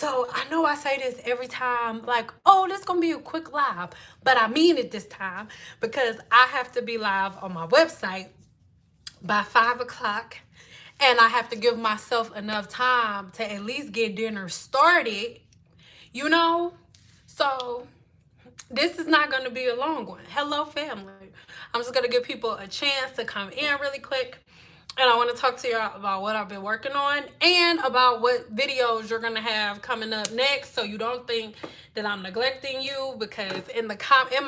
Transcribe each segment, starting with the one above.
So I know I say this every time, like, oh, this is going to be a quick live. But I mean it this time because I have to be live on my website by 5 o'clock. And I have to give myself enough time to at least get dinner started, you know? So this is not going to be a long one. Hello, family. I'm just going to give people a chance to come in really quick. And I want to talk to you about what I've been working on and about what videos you're going to have coming up next, so you don't think that I'm neglecting you, because in my comments, in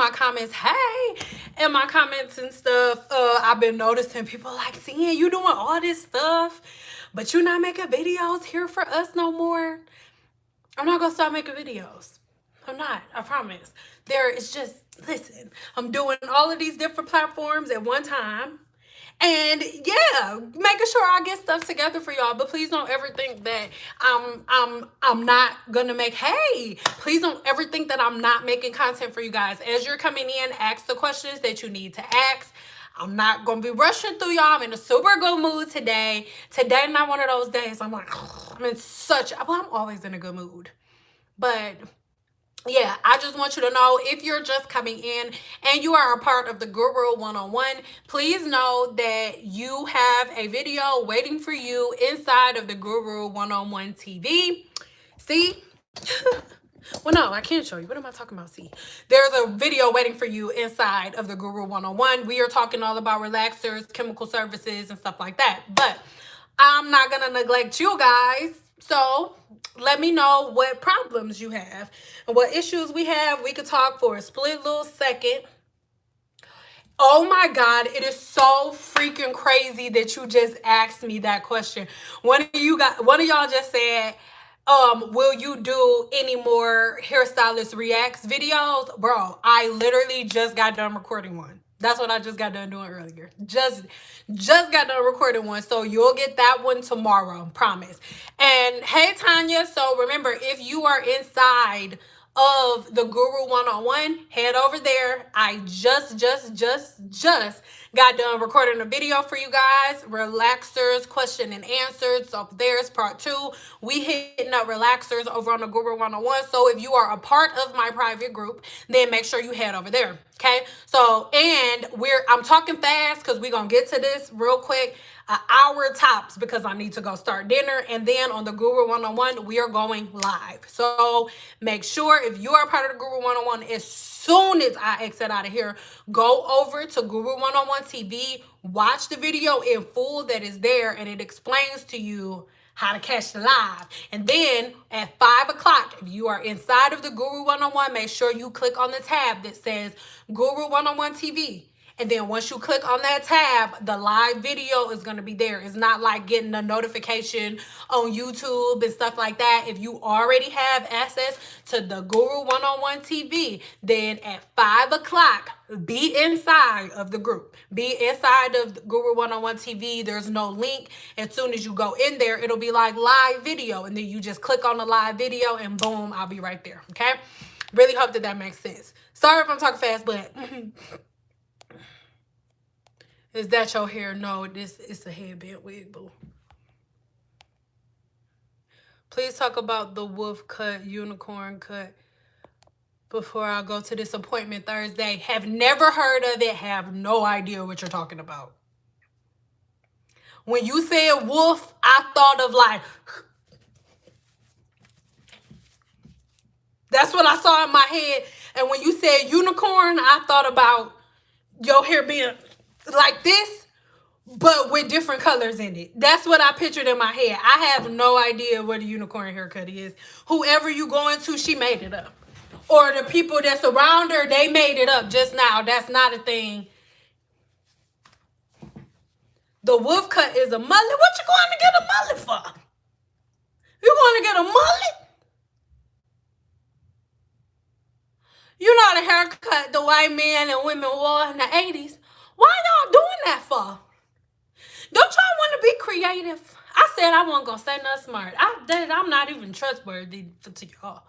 my comments and stuff, I've been noticing people like, Cyn, you doing all this stuff, but you're not making videos here for us no more. I'm not going to stop making videos. I'm not, I promise. There is just, listen, I'm doing all of these different platforms at one time. And yeah, making sure I get stuff together for y'all. But please don't ever think that I'm not gonna make, hey, please don't ever think that I'm not making content for you guys. As you're coming in, ask the questions that you need to ask. I'm not gonna be rushing through y'all. I'm in a super good mood today. Today not one of those days I'm like, I'm in such, well, I'm always in a good mood. But yeah, I just want you to know, if you're just coming in and you are a part of the Guru One-on-One, please know that you have a video waiting for you inside of the Guru One-on-One TV. See? Well, no, I can't show you. What am I talking about? See, there's a video waiting for you inside of the Guru One-on-One. We are talking all about relaxers, chemical services, and stuff like that. But I'm not going to neglect you guys. So let me know what problems you have and what issues we have. We could talk for a split little second. Oh my God, it is so freaking crazy that you just asked me that question. One of y'all just said, will you do any more hairstylist reacts videos? Bro, I literally just got done recording one. That's what I just got done doing earlier. Just got done recording one. So you'll get that one tomorrow, promise. And hey, Tanya, so remember, if you are inside of the Guru One-on-One, head over there. I just got done recording a video for you guys. Relaxers, question and answers. So there's part 2. We hitting up relaxers over on the Guru One-on-One. So if you are a part of my private group, then make sure you head over there. Okay. So, and I'm talking fast because we're going to get to this real quick. An hour tops, because I need to go start dinner. And then on the Guru One-on-One, we are going live. So make sure, if you are part of the Guru One-on-One, as soon as I exit out of here, go over to Guru One-on-One TV, watch the video in full that is there, and it explains to you how to catch the live. And then at 5 o'clock, if you are inside of the Guru One-on-One, make sure you click on the tab that says Guru One-on-One TV. And then once you click on that tab, the live video is going to be there. It's not like getting a notification on YouTube and stuff like that. If you already have access to the Guru One-on-One TV, then at 5 o'clock, be inside of the group. Be inside of the Guru One-on-One TV. There's no link. As soon as you go in there, it'll be like live video. And then you just click on the live video and boom, I'll be right there. Okay? Really hope that makes sense. Sorry if I'm talking fast, but... Is that your hair? No, this is a headband wig, boo. Please talk about the wolf cut, unicorn cut before I go to this appointment Thursday. Have never heard of it. Have no idea what you're talking about. When you said wolf, I thought of like... That's what I saw in my head. And when you said unicorn, I thought about your hair being... like this, but with different colors in it. That's what I pictured in my head. I have no idea what a unicorn haircut is. Whoever you going to, she made it up. Or the people that's around her, they made it up just now. That's not a thing. The wolf cut is a mullet. What you going to get a mullet for? You going to get a mullet? You know the haircut the white men and women wore in the 80s. Why y'all doing that for? Don't y'all want to be creative? I said I wasn't going to say nothing smart. I'm not even trustworthy to y'all.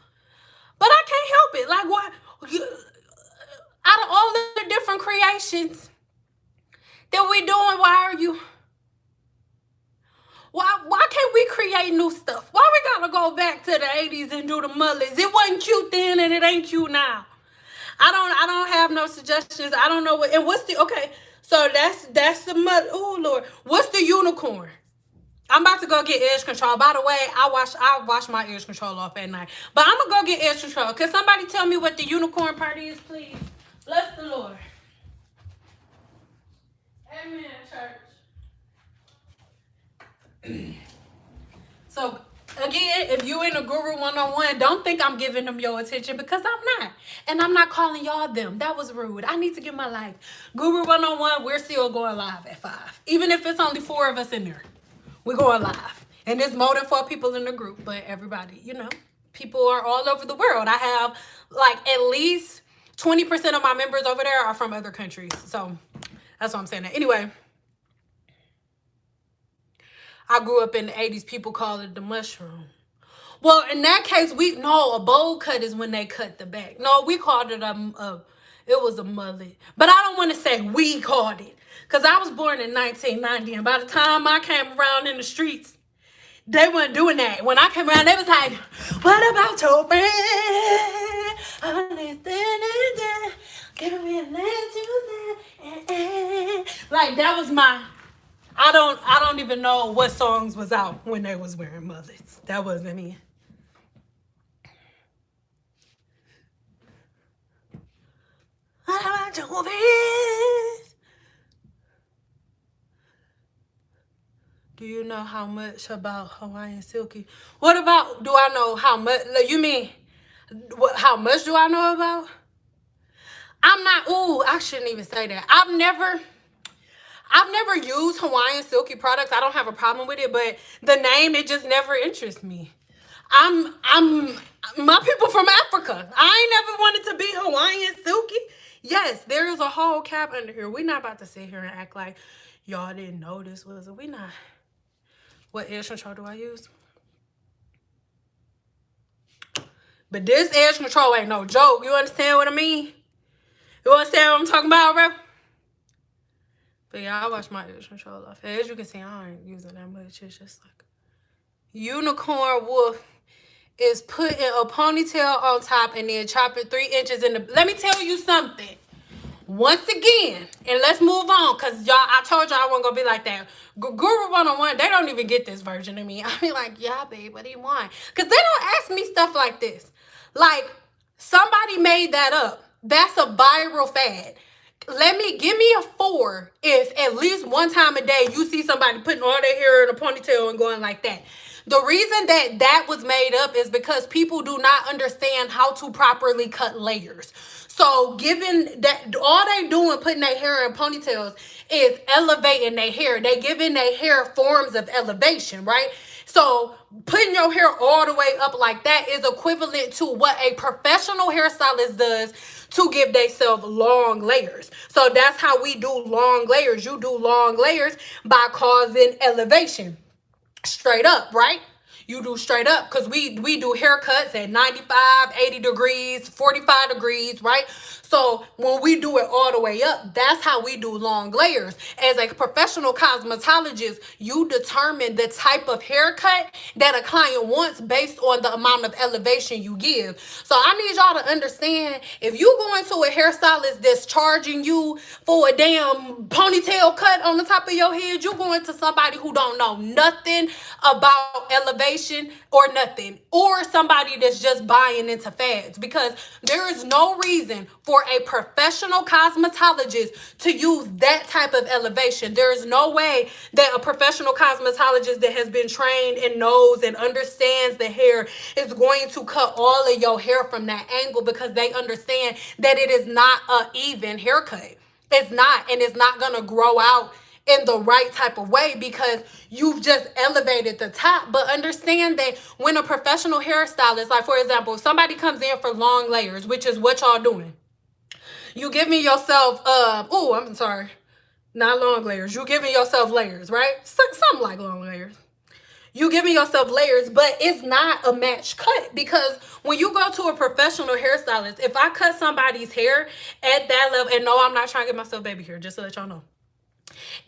But I can't help it. Like, why? Out of all the different creations that we doing, why Why can't we create new stuff? Why we gotta go back to the 80s and do the mullets? It wasn't cute then and it ain't cute now. I don't have no suggestions. I don't know what, and what's the, okay, so that's the mud. Oh Lord. What's the unicorn? I'm about to go get edge control. By the way, I wash my edge control off at night. But I'm gonna go get edge control. Can somebody tell me what the unicorn part is, please? Bless the Lord. Amen, church. So again, if you in a Guru 101, don't think I'm giving them your attention, because I'm not. And I'm not calling y'all them. That was rude. I need to get my life. Guru 101, we're still going live at 5. Even if it's only 4 of us in there. We're going live. And there's more than 4 people in the group, but everybody, you know, people are all over the world. I have like at least 20% of my members over there are from other countries. So that's what I'm saying. Anyway, I grew up in the 80s. People call it the mushroom. Well, in that case, a bowl cut is when they cut the back. No, we called it it was a mullet. But I don't want to say we called it, because I was born in 1990, and by the time I came around in the streets, they weren't doing that. When I came around, they was like, what about your friend? Like, that was my, I don't even know what songs was out when they was wearing mullets. That wasn't me. What about your friend? Do you know how much about Hawaiian Silky? What about, do I know how much? You mean, how much do I know about? I'm not, I shouldn't even say that. I've never used Hawaiian Silky products. I don't have a problem with it, but the name, it just never interests me. My people from Africa. I ain't never wanted to be Hawaiian Silky. Yes, there is a whole cap under here. We're not about to sit here and act like y'all didn't know this was we not. What edge control do I use? But this edge control ain't no joke. You understand what I mean? You understand what I'm talking about, bro? But yeah, I wash my edge control off. As you can see, I ain't using that much. It's just like unicorn wolf is putting a ponytail on top and then chopping 3 inches in the. Let me tell you something. Once again, and let's move on, because y'all, I told y'all I wasn't gonna be like that. Guru 101, they don't even get this version of me. I be like, yeah, babe, what do you want? Because they don't ask me stuff like this. Like, somebody made that up. That's a viral fad. Give me a 4 if at least one time a day you see somebody putting all their hair in a ponytail and going like that. The reason that was made up is because people do not understand how to properly cut layers. So given that all they doing putting their hair in ponytails is elevating their hair. They giving their hair forms of elevation, right? So putting your hair all the way up like that is equivalent to what a professional hairstylist does to give themselves long layers. So that's how we do long layers. You do long layers by causing elevation. Straight up, right? You do straight up, because we do haircuts at 95, 80 degrees, 45 degrees, right? So when we do it all the way up, that's how we do long layers. As a professional cosmetologist, you determine the type of haircut that a client wants based on the amount of elevation you give. So I need y'all to understand, if you go into a hairstylist that's charging you for a damn ponytail cut on the top of your head, you're going to somebody who don't know nothing about elevation or nothing, or somebody that's just buying into fads, because there is no reason for a professional cosmetologist to use that type of elevation. There is no way that a professional cosmetologist that has been trained and knows and understands the hair is going to cut all of your hair from that angle, because they understand that it is not an even haircut. It's not, and it's not going to grow out in the right type of way because you've just elevated the top. But understand that when a professional hairstylist, like for example, if somebody comes in for long layers, which is what y'all doing, you give me yourself, I'm sorry, not long layers. You giving yourself layers, right? Something like long layers. You giving yourself layers, but it's not a match cut, because when you go to a professional hairstylist, if I cut somebody's hair at that level, and no, I'm not trying to get myself baby hair, just to let y'all know.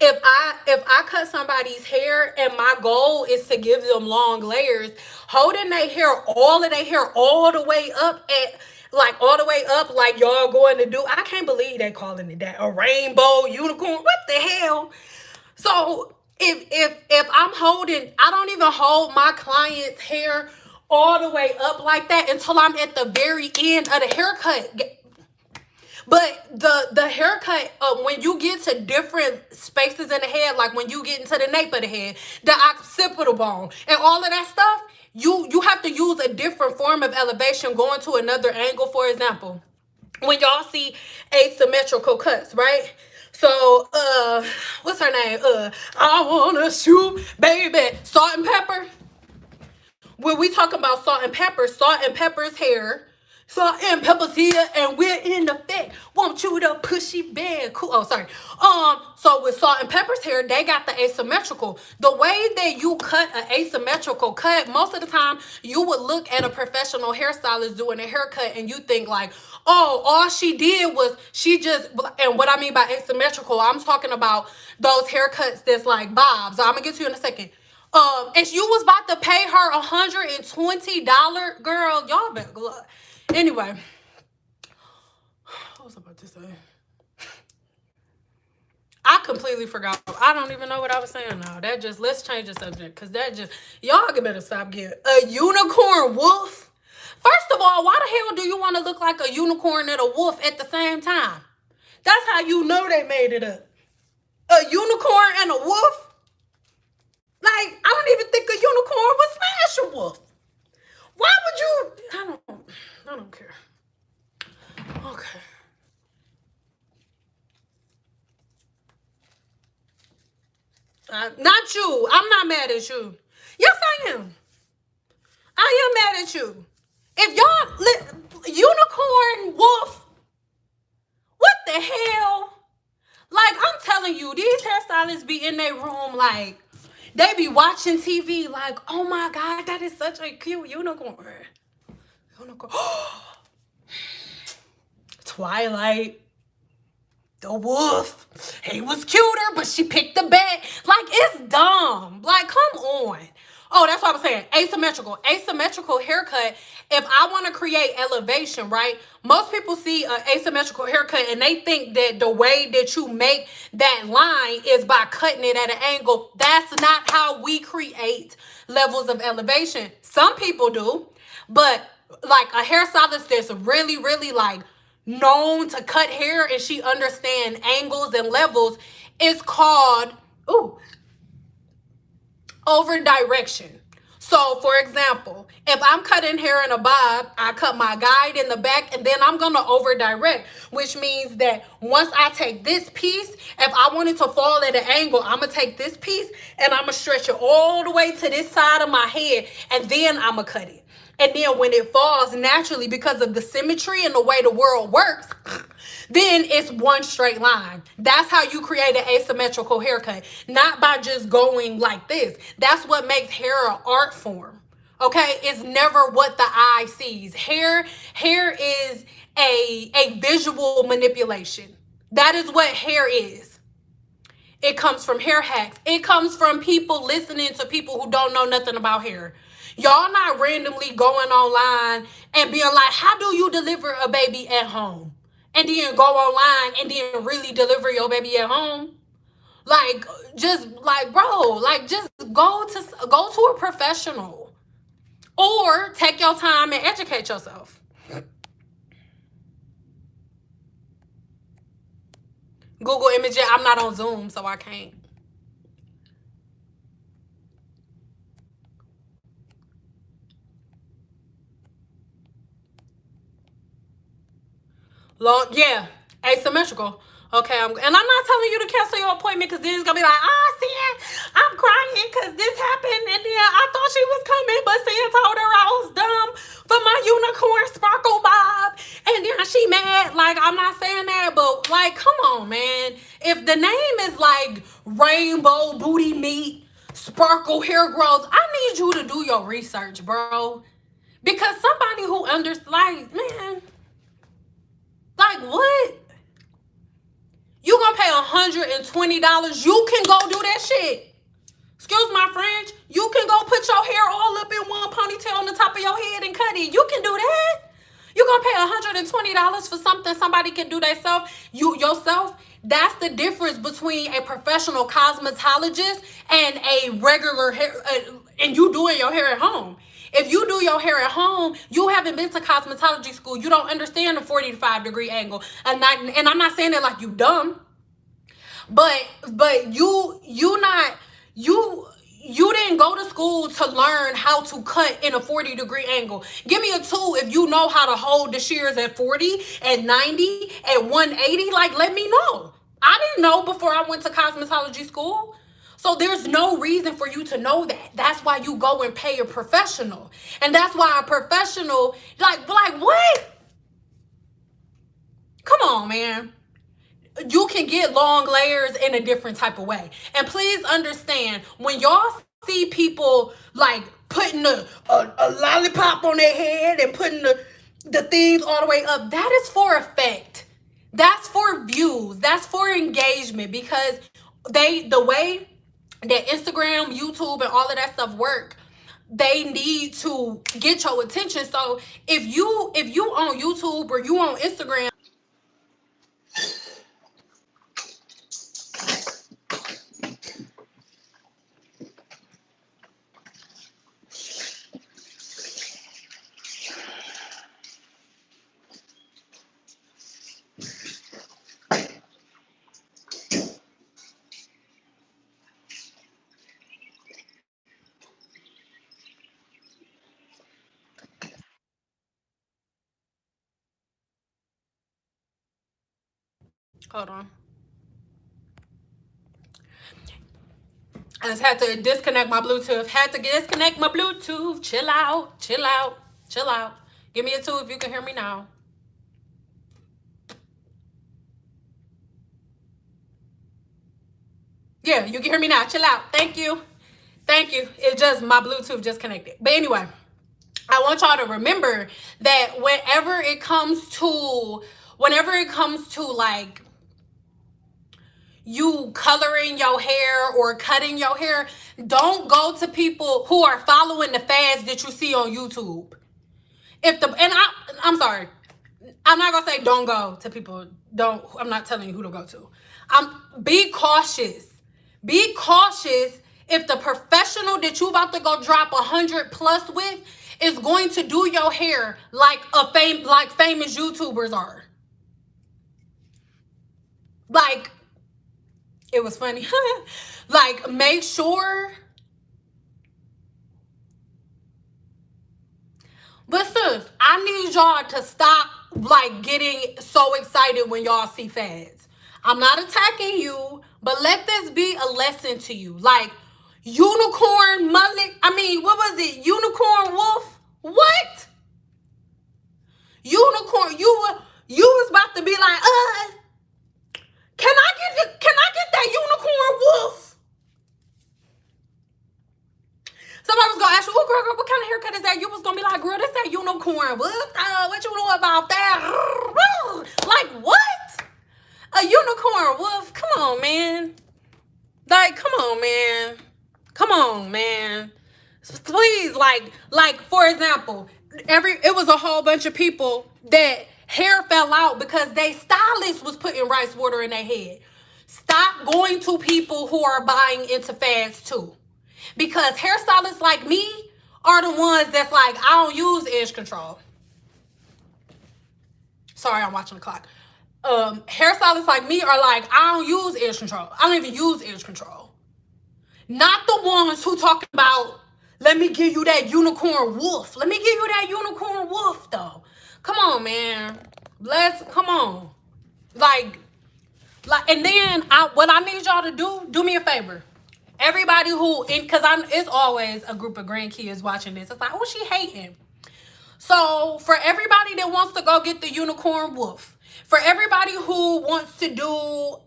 If I cut somebody's hair and my goal is to give them long layers, holding their hair, all of their hair all the way up at like all the way up like y'all going to do. I can't believe they calling it that. A rainbow unicorn. What the hell? So if I'm holding, I don't even hold my client's hair all the way up like that until I'm at the very end of the haircut. But the haircut, when you get to different spaces in the head, like when you get into the nape of the head, the occipital bone, and all of that stuff, you have to use a different form of elevation going to another angle. For example, when y'all see asymmetrical cuts, right? So, what's her name? I wanna shoot, baby. Salt and Pepper. When we talking about Salt and Pepper's hair, Salt and Pepper's here, and we're in effect. Want you to pushy bed. Cool. Oh, sorry. So with Salt and Pepper's hair, they got the asymmetrical. The way that you cut an asymmetrical cut, most of the time you would look at a professional hairstylist doing a haircut and you think like, oh, all she did was she just, and what I mean by asymmetrical, I'm talking about those haircuts that's like bobs. I'm gonna get to you in a second. And you was about to pay her $120, girl. Y'all better look. Anyway, what was I about to say? I completely forgot. I don't even know what I was saying now. That just, let's change the subject, because that just, y'all better stop getting a unicorn wolf. First of all, why the hell do you want to look like a unicorn and a wolf at the same time? That's how you know they made it up. A unicorn and a wolf? Like, I don't even think a unicorn would smash a wolf. Why would you? I don't care. Okay. Not you. I'm not mad at you. Yes, I am. I am mad at you. If y'all, unicorn, wolf, what the hell? Like, I'm telling you, these hairstylists be in their room like, they be watching TV like, oh my God, that is such a cute unicorn. Unicorn. Twilight. The wolf. He was cuter, but she picked the bed. Like, it's dumb. Like, come on. Oh, that's what I was saying. Asymmetrical. Asymmetrical haircut. If I want to create elevation, right? Most people see an asymmetrical haircut and they think that the way that you make that line is by cutting it at an angle. That's not how we create levels of elevation. Some people do, but like a hairstylist that's really, really like known to cut hair and she understands angles and levels, is called over direction. So for example, if I'm cutting hair in a bob, I cut my guide in the back and then I'm gonna over direct, which means that once I take this piece, if I want it to fall at an angle, I'm gonna take this piece and I'm gonna stretch it all the way to this side of my head and then I'm gonna cut it. And then when it falls naturally because of the symmetry and the way the world works, then it's one straight line. That's how you create an asymmetrical haircut, not by just going like this. That's what makes hair an art form. Okay, it's never what the eye sees. Hair is a visual manipulation. That is what hair is. It comes from hair hacks. It comes from people listening to people who don't know nothing about hair. Y'all not randomly going online and being like, how do you deliver a baby at home? And then go online and then really deliver your baby at home? Like, just like, bro, like just go to a professional. Or take your time and educate yourself. Google image it. I'm not on Zoom, so I can't. Long, yeah, asymmetrical. Okay, and I'm not telling you to cancel your appointment because then it's gonna be like, oh, Cyn, I'm crying because this happened and then I thought she was coming, but Cyn told her I was dumb for my unicorn sparkle bob, and then she mad. Like, I'm not saying that, but like, come on, man. If the name is like rainbow booty meat sparkle hair growth, I need you to do your research, bro, because somebody who like, man. Like, what? You gonna pay $120. You can go do that shit. Excuse my French. You can go put your hair all up in one ponytail on the top of your head and cut it. You can do that. You gonna pay $120 for something somebody can do themselves, yourself. That's the difference between a professional cosmetologist and a regular hair, and you doing your hair at home. If you do your hair at home, you haven't been to cosmetology school. You don't understand the 45-degree angle. And I'm not saying that like you dumb, but you didn't go to school to learn how to cut in a 40-degree angle. Give me a tool if you know how to hold the shears at 40, at 90, at 180. Like, let me know. I didn't know before I went to cosmetology school. So there's no reason for you to know that. That's why you go and pay a professional. And that's why a professional, like what? Come on, man. You can get long layers in a different type of way. And please understand, when y'all see people like putting a lollipop on their head and putting the things all the way up, that is for effect. That's for views. That's for engagement, because the way that Instagram, YouTube, and all of that stuff work, they need to get your attention. So if you on YouTube or you on Instagram, hold on. I just had to disconnect my Bluetooth. Chill out. Chill out. Chill out. Give me a 2 if you can hear me now. Yeah, you can hear me now. Chill out. Thank you. Thank you. It just, my Bluetooth just connected. But anyway, I want y'all to remember that whenever it comes to like you coloring your hair or cutting your hair, don't go to people who are following the fads that you see on YouTube. I'm sorry, I'm not gonna say don't go to people. I'm not telling you who to go to. Be cautious. Be cautious if the professional that you about to go drop 100+ with is going to do your hair like famous YouTubers are. Like, it was funny. Like, make sure. But sis, I need y'all to stop like getting so excited when y'all see fads. I'm not attacking you, but let this be a lesson to you. Like, unicorn mullet. What was it? Unicorn wolf? What? Unicorn, you was about to be like, can I get that unicorn wolf? Somebody was gonna ask you, oh girl, what kind of haircut is that? You was gonna be like, girl, that's that unicorn. What you know about that? Like, what? A unicorn wolf? Come on, man. Like, come on, man. Come on, man. Please, like for example, it was a whole bunch of people that hair fell out because they stylist was putting rice water in their head. Stop going to people who are buying into fads too. Because hairstylists like me are the ones that's like, I don't use edge control. Sorry, I'm watching the clock. Hairstylists like me are like, I don't use edge control. I don't even use edge control. Not the ones who talk about, let me give you that unicorn wolf. Let me give you that unicorn wolf, though. Come on, man. Come on. Like, and then what I need y'all to do me a favor. Everybody because it's always a group of grandkids watching this. It's like, oh, she hating. So for everybody that wants to go get the unicorn wolf, for everybody who wants to do,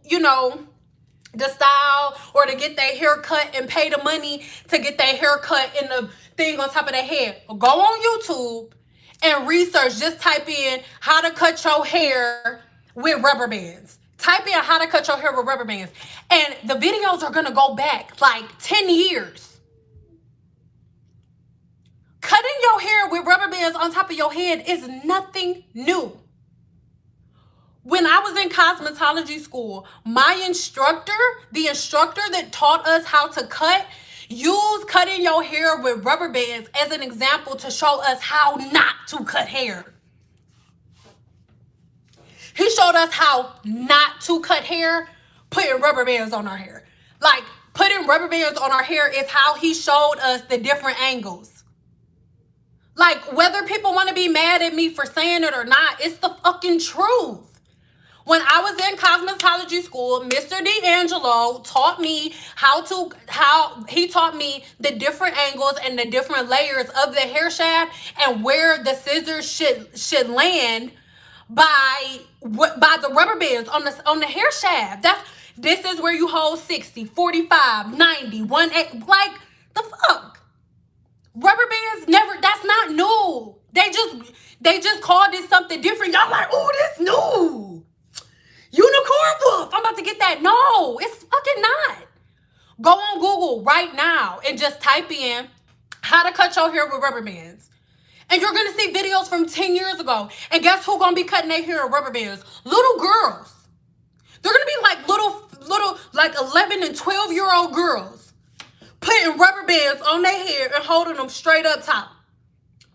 the style or to get their hair cut and pay the money to get their hair cut in the thing on top of their head, go on YouTube and research. Just type in how to cut your hair with rubber bands. Type in how to cut your hair with rubber bands. And the videos are going to go back like 10 years. Cutting your hair with rubber bands on top of your head is nothing new. When I was in cosmetology school, my instructor, the instructor that taught us how to cut, used cutting your hair with rubber bands as an example to show us how not to cut hair. He showed us how not to cut hair, putting rubber bands on our hair. Like, putting rubber bands on our hair is how he showed us the different angles. Like, whether people want to be mad at me for saying it or not, it's the fucking truth. When I was in cosmetology school, Mr. D'Angelo taught me how he taught me the different angles and the different layers of the hair shaft and where the scissors should land by the rubber bands on the hair shaft. This is where you hold 60, 45, 90, 180. Like, the fuck? Rubber bands that's not new. They just called it something different. Y'all like, oh, this new. Unicorn wolf. I'm about to get that. No, it's fucking not. Go on Google right now and just type in how to cut your hair with rubber bands. And you're going to see videos from 10 years ago. And guess who's going to be cutting their hair with rubber bands? Little girls. They're going to be like little, like 11 and 12-year-old girls putting rubber bands on their hair and holding them straight up top.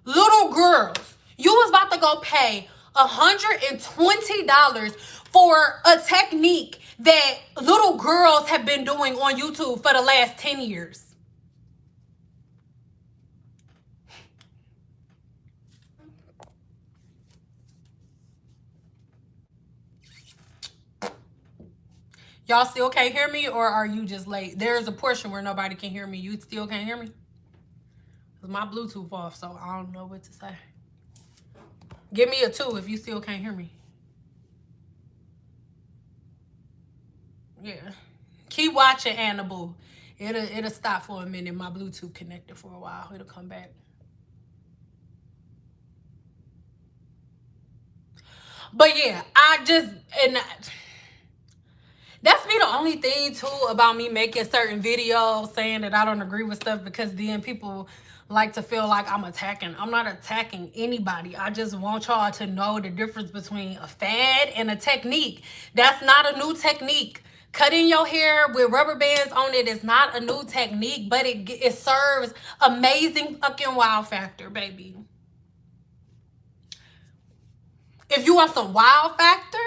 Little girls. You was about to go pay $120 for a technique that little girls have been doing on YouTube for the last 10 years. Y'all still can't hear me, or are you just late? There's a portion where nobody can hear me. You still can't hear me? Because my Bluetooth off, so I don't know what to say. Give me a 2 if you still can't hear me. Yeah. Keep watching, Annabelle. It'll stop for a minute. My Bluetooth connected for a while. It'll come back. But yeah, that's me the only thing too about me making certain videos saying that I don't agree with stuff, because then people like to feel like I'm attacking. I'm not attacking anybody. I just want y'all to know the difference between a fad and a technique. That's not a new technique. Cutting your hair with rubber bands on it is not a new technique, but it serves amazing fucking wow factor, baby. If you want some wow factor,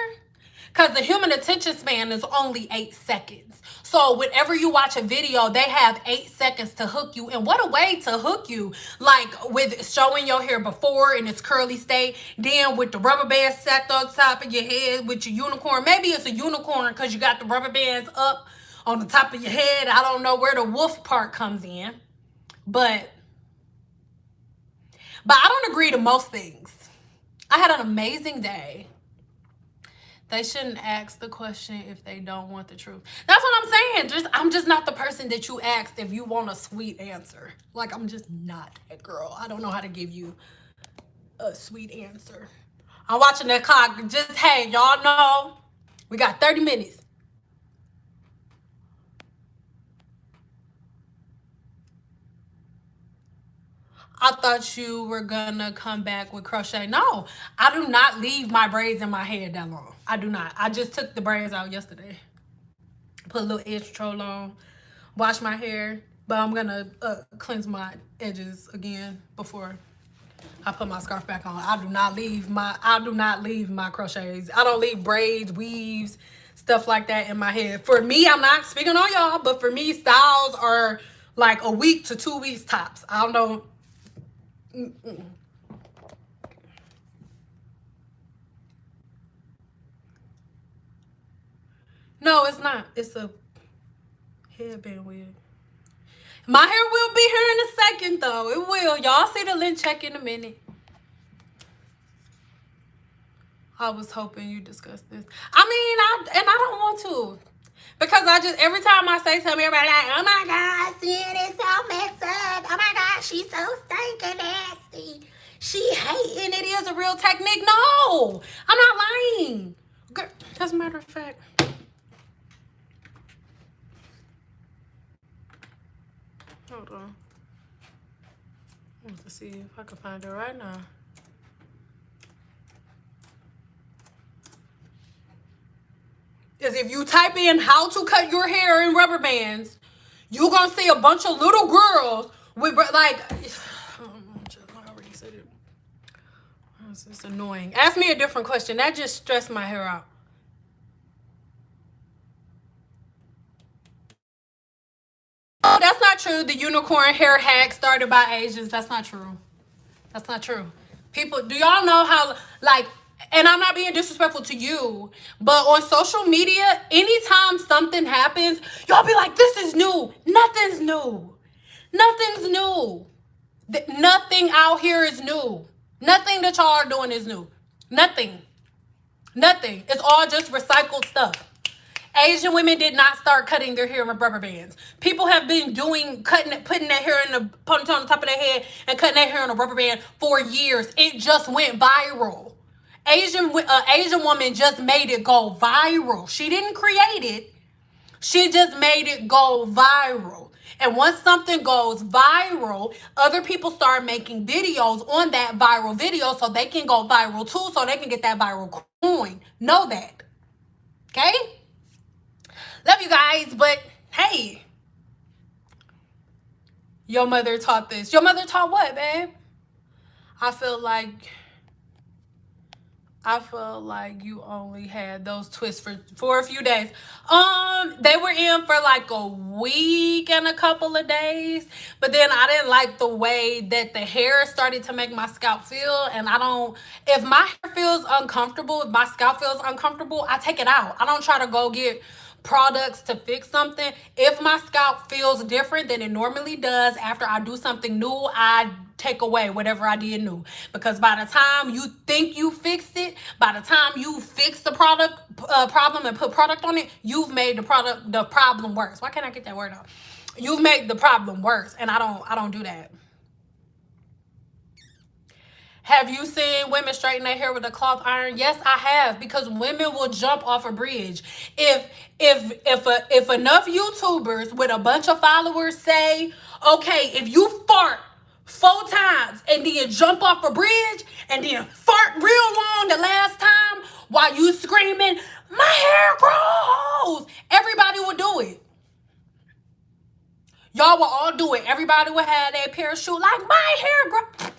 because the human attention span is only 8 seconds. So whenever you watch a video, they have 8 seconds to hook you. And what a way to hook you. Like with showing your hair before in its curly state. Then with the rubber band stacked on top of your head with your unicorn. Maybe it's a unicorn because you got the rubber bands up on the top of your head. I don't know where the wolf part comes in. But I don't agree to most things. I had an amazing day. They shouldn't ask the question if they don't want the truth. That's what I'm saying. I'm just not the person that you asked if you want a sweet answer. Like, I'm just not that girl. I don't know how to give you a sweet answer. I'm watching that clock. Just, hey, y'all know we got 30 minutes. I thought you were gonna come back with crochet. No, I do not leave my braids in my head that long. I do not. I just took the braids out yesterday. Put a little edge control on, wash my hair, but I'm gonna cleanse my edges again before I put my scarf back on. I do not leave my crochets. I don't leave braids, weaves, stuff like that in my head. For me, I'm not speaking on y'all, but for me, styles are like a week to 2 weeks tops. I don't know. No, it's not. It's a headband wig. My hair will be here in a second, though. It will. Y'all see the lint check in a minute. I was hoping you discussed this. I mean, I don't want to. Because every time I say something, everybody like, oh my God, Cyn is so messed up. Oh my God, she's so stinking nasty. She hating. It is a real technique. No, I'm not lying. Girl, As a matter of fact, hold on. Let's see if I can find it right now. Is if you type in how to cut your hair in rubber bands, you're gonna see a bunch of little girls with like. I already said it. This is annoying. Ask me a different question. That just stressed my hair out. Oh, that's not true. The unicorn hair hack started by Asians. That's not true. That's not true. People, do y'all know how, like, and I'm not being disrespectful to you, but on social media, anytime something happens, y'all be like, this is new. Nothing's new. Nothing's new. Nothing out here is new. Nothing that y'all are doing is new. Nothing. Nothing. It's all just recycled stuff. Asian women did not start cutting their hair with rubber bands. People have been putting their hair in a ponytail on the top of their head and cutting their hair in a rubber band for years. It just went viral. Asian woman just made it go viral. She didn't create it. She just made it go viral. And once something goes viral, other people start making videos on that viral video so they can go viral too, so they can get that viral coin. Know that. Okay? Love you guys, but hey, your mother taught this. Your mother taught what, babe? I feel like you only had those twists for a few days. They were in for like a week and a couple of days, but then I didn't like the way that the hair started to make my scalp feel, and if my hair feels uncomfortable, if my scalp feels uncomfortable, I take it out. I don't try to go get products to fix something. If my scalp feels different than it normally does after I do something new, I take away whatever I did new, because by the time you think you fixed it, by the time you fix the problem and put product on it, you've made the problem worse. Why can't I get that word out? You've made the problem worse, and I don't do that. Have you seen women straighten their hair with a cloth iron? Yes, I have, because women will jump off a bridge. If enough YouTubers with a bunch of followers say, okay, if you fart 4 times and then jump off a bridge and then fart real long the last time while you screaming, my hair grows, everybody will do it. Y'all will all do it. Everybody will have their parachute like, my hair grows.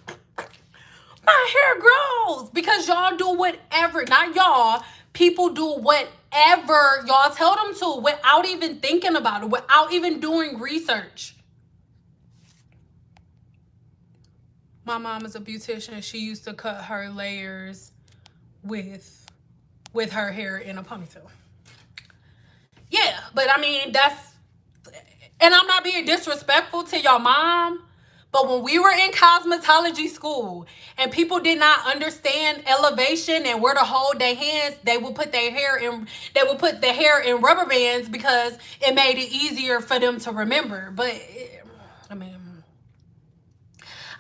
My hair grows, because y'all do whatever, not y'all, people do whatever y'all tell them to without even thinking about it, without even doing research. My mom is a beautician. She used to cut her layers with her hair in a ponytail. Yeah, but I mean, and I'm not being disrespectful to your mom, but when we were in cosmetology school and people did not understand elevation and where to hold their hands, they would put the hair in rubber bands because it made it easier for them to remember. But I mean,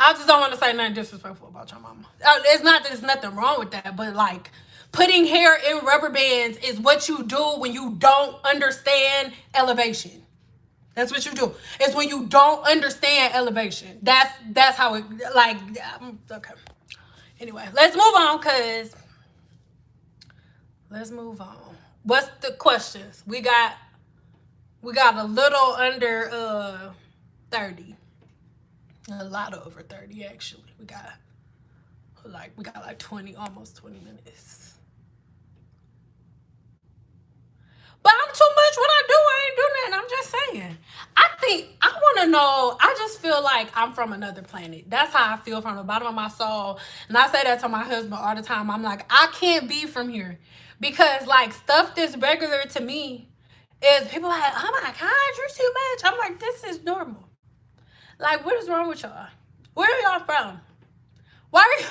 I just don't want to say nothing disrespectful about your mama. It's not that there's nothing wrong with that, but like, putting hair in rubber bands is what you do when you don't understand elevation. That's what you do. It's when you don't understand elevation. That's how it, like, okay. Anyway, let's move on, let's move on. What's the questions? We got a little under 30. A lot over 30, actually. We got like 20, almost 20 minutes. But I'm too much. What I do, I ain't doing nothing. I'm just saying. I want to know. I just feel like I'm from another planet. That's how I feel from the bottom of my soul. And I say that to my husband all the time. I'm like, I can't be from here. Because like stuff that's regular to me is people like, oh my God, you're too much. I'm like, this is normal. Like, what is wrong with y'all? Where are y'all from? Why are you?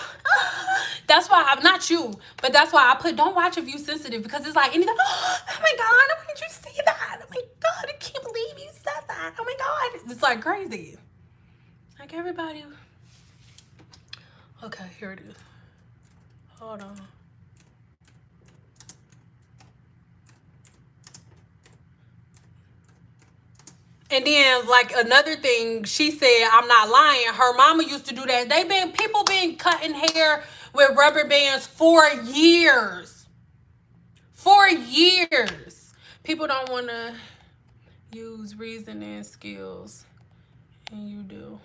That's why I'm not you, but that's why I put don't watch if you sensitive, because it's like anything. Oh my God, how did you see that? Oh my God, I can't believe you said that. Oh my God, it's like crazy. Like everybody. Okay, here it is. Hold on. And then, like, another thing, she said, I'm not lying, her mama used to do that. People been cutting hair with rubber bands for years. For years. People don't want to use reasoning skills. And you do.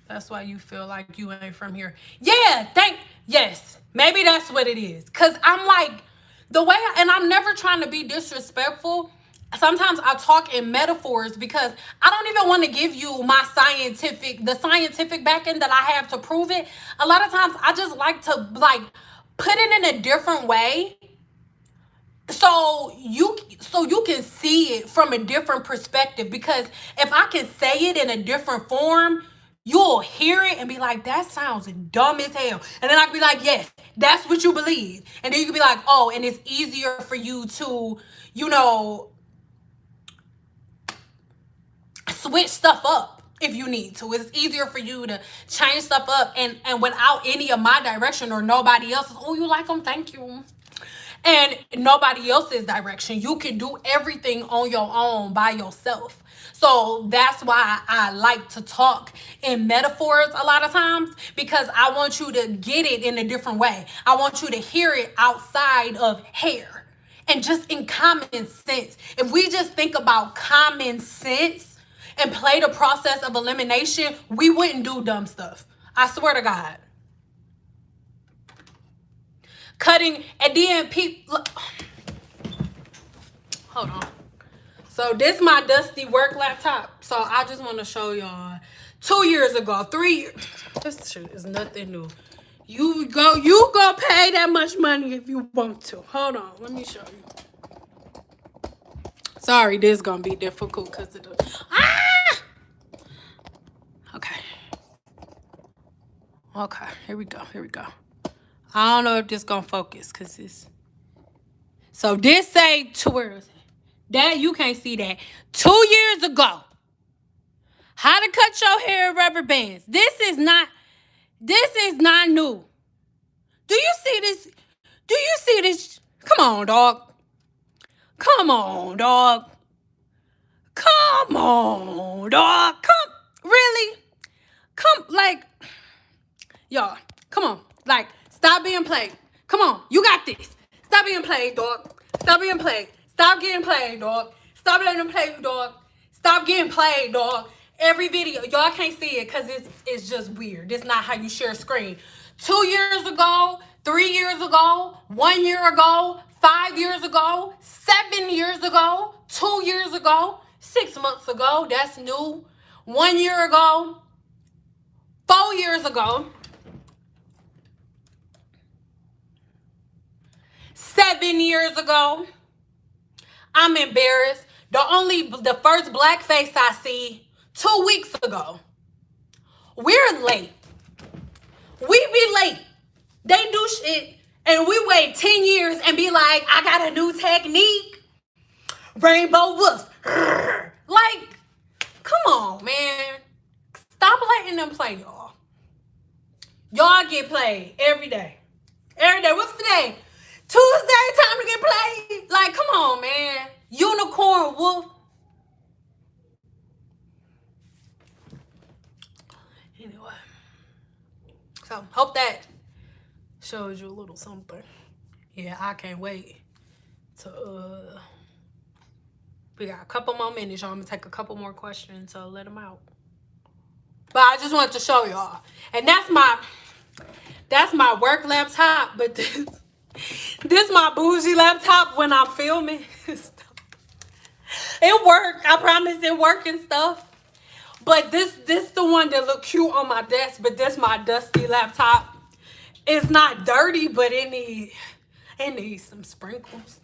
That's why you feel like you ain't from here. Yeah, yes. Maybe that's what it is. Because I'm like, and I'm never trying to be disrespectful. Sometimes I talk in metaphors because I don't even want to give you the scientific backing that I have to prove it. A lot of times I just like to like put it in a different way. So you can see it from a different perspective, because if I can say it in a different form, you'll hear it and be like, that sounds dumb as hell. And then I can be like, yes, that's what you believe. And then you can be like, oh, and it's easier for you to, switch stuff up if you need to. It's easier for you to change stuff up and without any of my direction or nobody else's. Oh, you like them? Thank you. And nobody else's direction. You can do everything on your own by yourself. So that's why I like to talk in metaphors a lot of times, because I want you to get it in a different way. I want you to hear it outside of hair and just in common sense. If we just think about common sense and play the process of elimination, we wouldn't do dumb stuff. I swear to God. Cutting, and then people, hold on. So this my dusty work laptop. So I just want to show y'all 2 years ago, 3 years. This shit is nothing new. You go pay that much money if you want to. Hold on, let me show you. Sorry, this is gonna be difficult because of the Okay, here we go. I don't know if this gonna focus because it's. So this say where is it? That you can't see that. 2 years ago. How to cut your hair with rubber bands. This is not new. Do you see this? Do you see this? Come on, dog. Come, really? Like, y'all, come on. Like, stop being played. Come on, you got this. Stop being played, dog. Stop being played. Stop getting played, dog. Stop letting them play you, dog. Stop getting played, dog. Every video, y'all can't see it because it's just weird. It's not how you share a screen. 2 years ago, 3 years ago, 1 year ago, 5 years ago, 7 years ago, 2 years ago, 6 months ago, that's new. 1 year ago, 4 years ago, 7 years ago. I'm embarrassed. The first black face I see 2 weeks ago. We're late. We be late. They do shit and we wait 10 years and be like, I got a new technique. Rainbow wolf. Like, come on, man. Stop letting them play y'all. Y'all get played every day. Every day. What's today? Tuesday, time to get played. Like, come on, man. Unicorn wolf. Anyway. So, hope that shows you a little something. Yeah, I can't wait to, we got a couple more minutes, y'all. I'm gonna take a couple more questions to let them out. But I just wanted to show y'all. And that's my work laptop, but this my bougie laptop when I'm filming. It work. I promise it work and stuff. But this the one that look cute on my desk, but this my dusty laptop. It's not dirty, but it needs some sprinkles.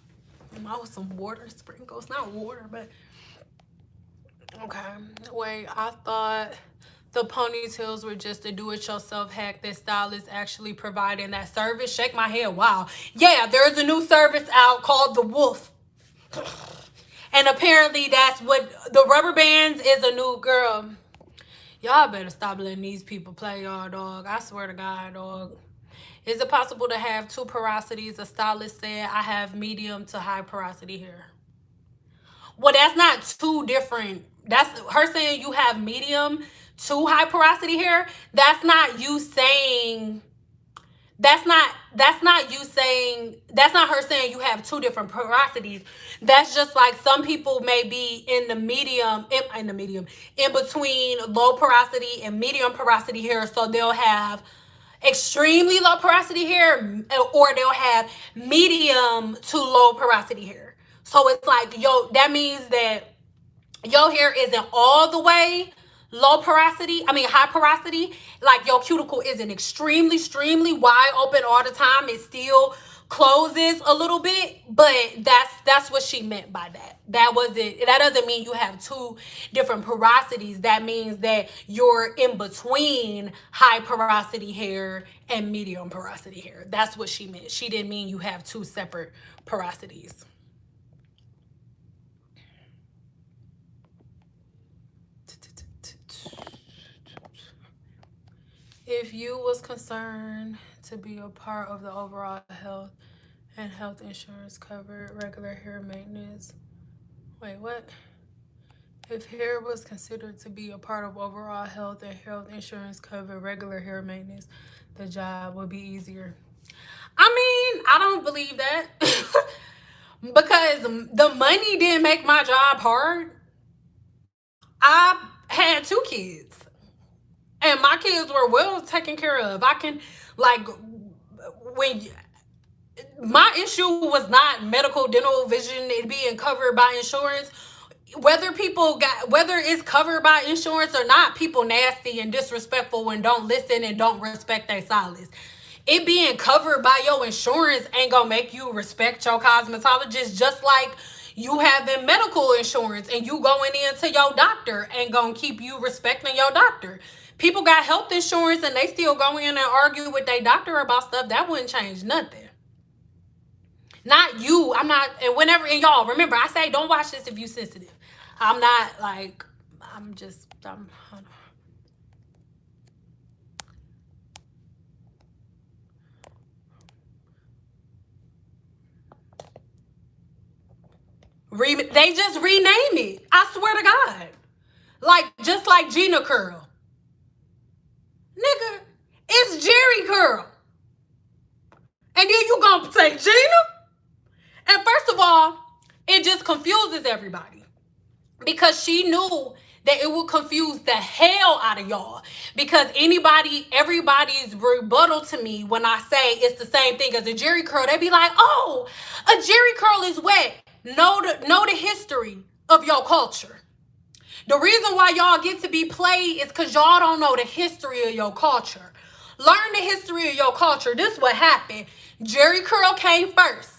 Some water sprinkles. Not water, but okay. Wait, I thought the ponytails were just a do-it-yourself hack that stylists actually providing that service. Shake my head. Wow. Yeah, there's a new service out called the Wolf. And apparently that's what the rubber bands is a new girl. Y'all better stop letting these people play y'all, dog. I swear to God, dog. Is it possible to have 2 porosities? A stylist said I have medium to high porosity hair. Well, that's not two different. That's her saying you have medium to high porosity hair. That's not you saying. That's not you saying. That's not her saying you have two different porosities. That's just like some people may be in the medium, in between low porosity and medium porosity hair. So they'll have extremely low porosity hair, or they'll have medium to low porosity hair. So it's like, yo, that means that your hair isn't all the way high porosity. Like your cuticle isn't extremely wide open all the time. It still closes a little bit, but that's what she meant by that. That doesn't mean you have two different porosities. That means that you're in between high porosity hair and medium porosity hair. That's what she meant. She didn't mean you have two separate porosities. If you was concerned to be a part of the overall health and health insurance covered regular hair maintenance. Wait, what? If hair was considered to be a part of overall health and health insurance covered regular hair maintenance, the job would be easier. I mean, I don't believe that. Because the money didn't make my job hard. I had 2 kids. And my kids were well taken care of. I can, like, when my issue was not medical, dental, vision, it being covered by insurance. Whether it's covered by insurance or not, people nasty and disrespectful and don't listen and don't respect their stylist. It being covered by your insurance ain't gonna make you respect your cosmetologist, just like you having medical insurance and you going in to your doctor ain't gonna keep you respecting your doctor. People got health insurance and they still go in and argue with their doctor about stuff. That wouldn't change nothing. Not you. I'm not. And whenever, and y'all, remember, I say don't watch this if you sensitive. I'm not like, I'm they just rename it. I swear to God. Like, just like Gina Curl. Nigga, it's Jheri Curl. And then you gonna say Gina? And first of all, it just confuses everybody. Because she knew that it would confuse the hell out of y'all. Because everybody's rebuttal to me when I say it's the same thing as a Jheri Curl, they be like, oh, a Jheri Curl is wet. Know the history of your culture. The reason why y'all get to be played is because y'all don't know the history of your culture. Learn the history of your culture. This is what happened. Jheri Curl came first.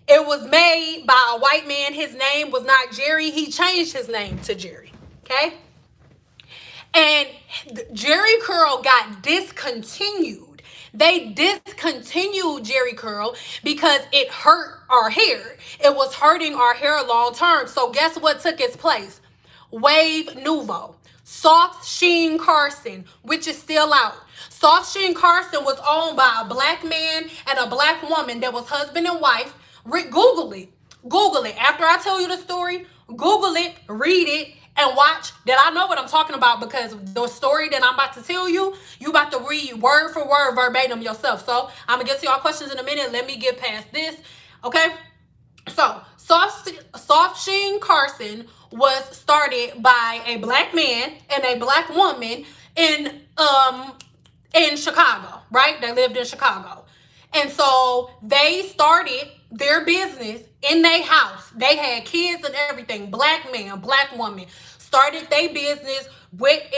It was made by a white man. His name was not Jheri. He changed his name to Jheri. Okay? And Jheri Curl got discontinued. They discontinued Jheri Curl because it hurt our hair. It was hurting our hair long term. So guess what took its place? Wave Nouveau. Soft Sheen Carson, which is still out. Soft Sheen Carson was owned by a black man and a black woman that was husband and wife. Google it. Google it. After I tell you the story, Google it, read it, and watch that I know what I'm talking about, because the story that I'm about to tell you, you about to read word for word verbatim yourself. So I'm going to get to y'all questions in a minute. Let me get past this. Okay? So Soft Sheen Carson was started by a black man and a black woman in Chicago, right? They lived in Chicago. And so they started their business in their house. They had kids and everything. Black man, black woman. Started their business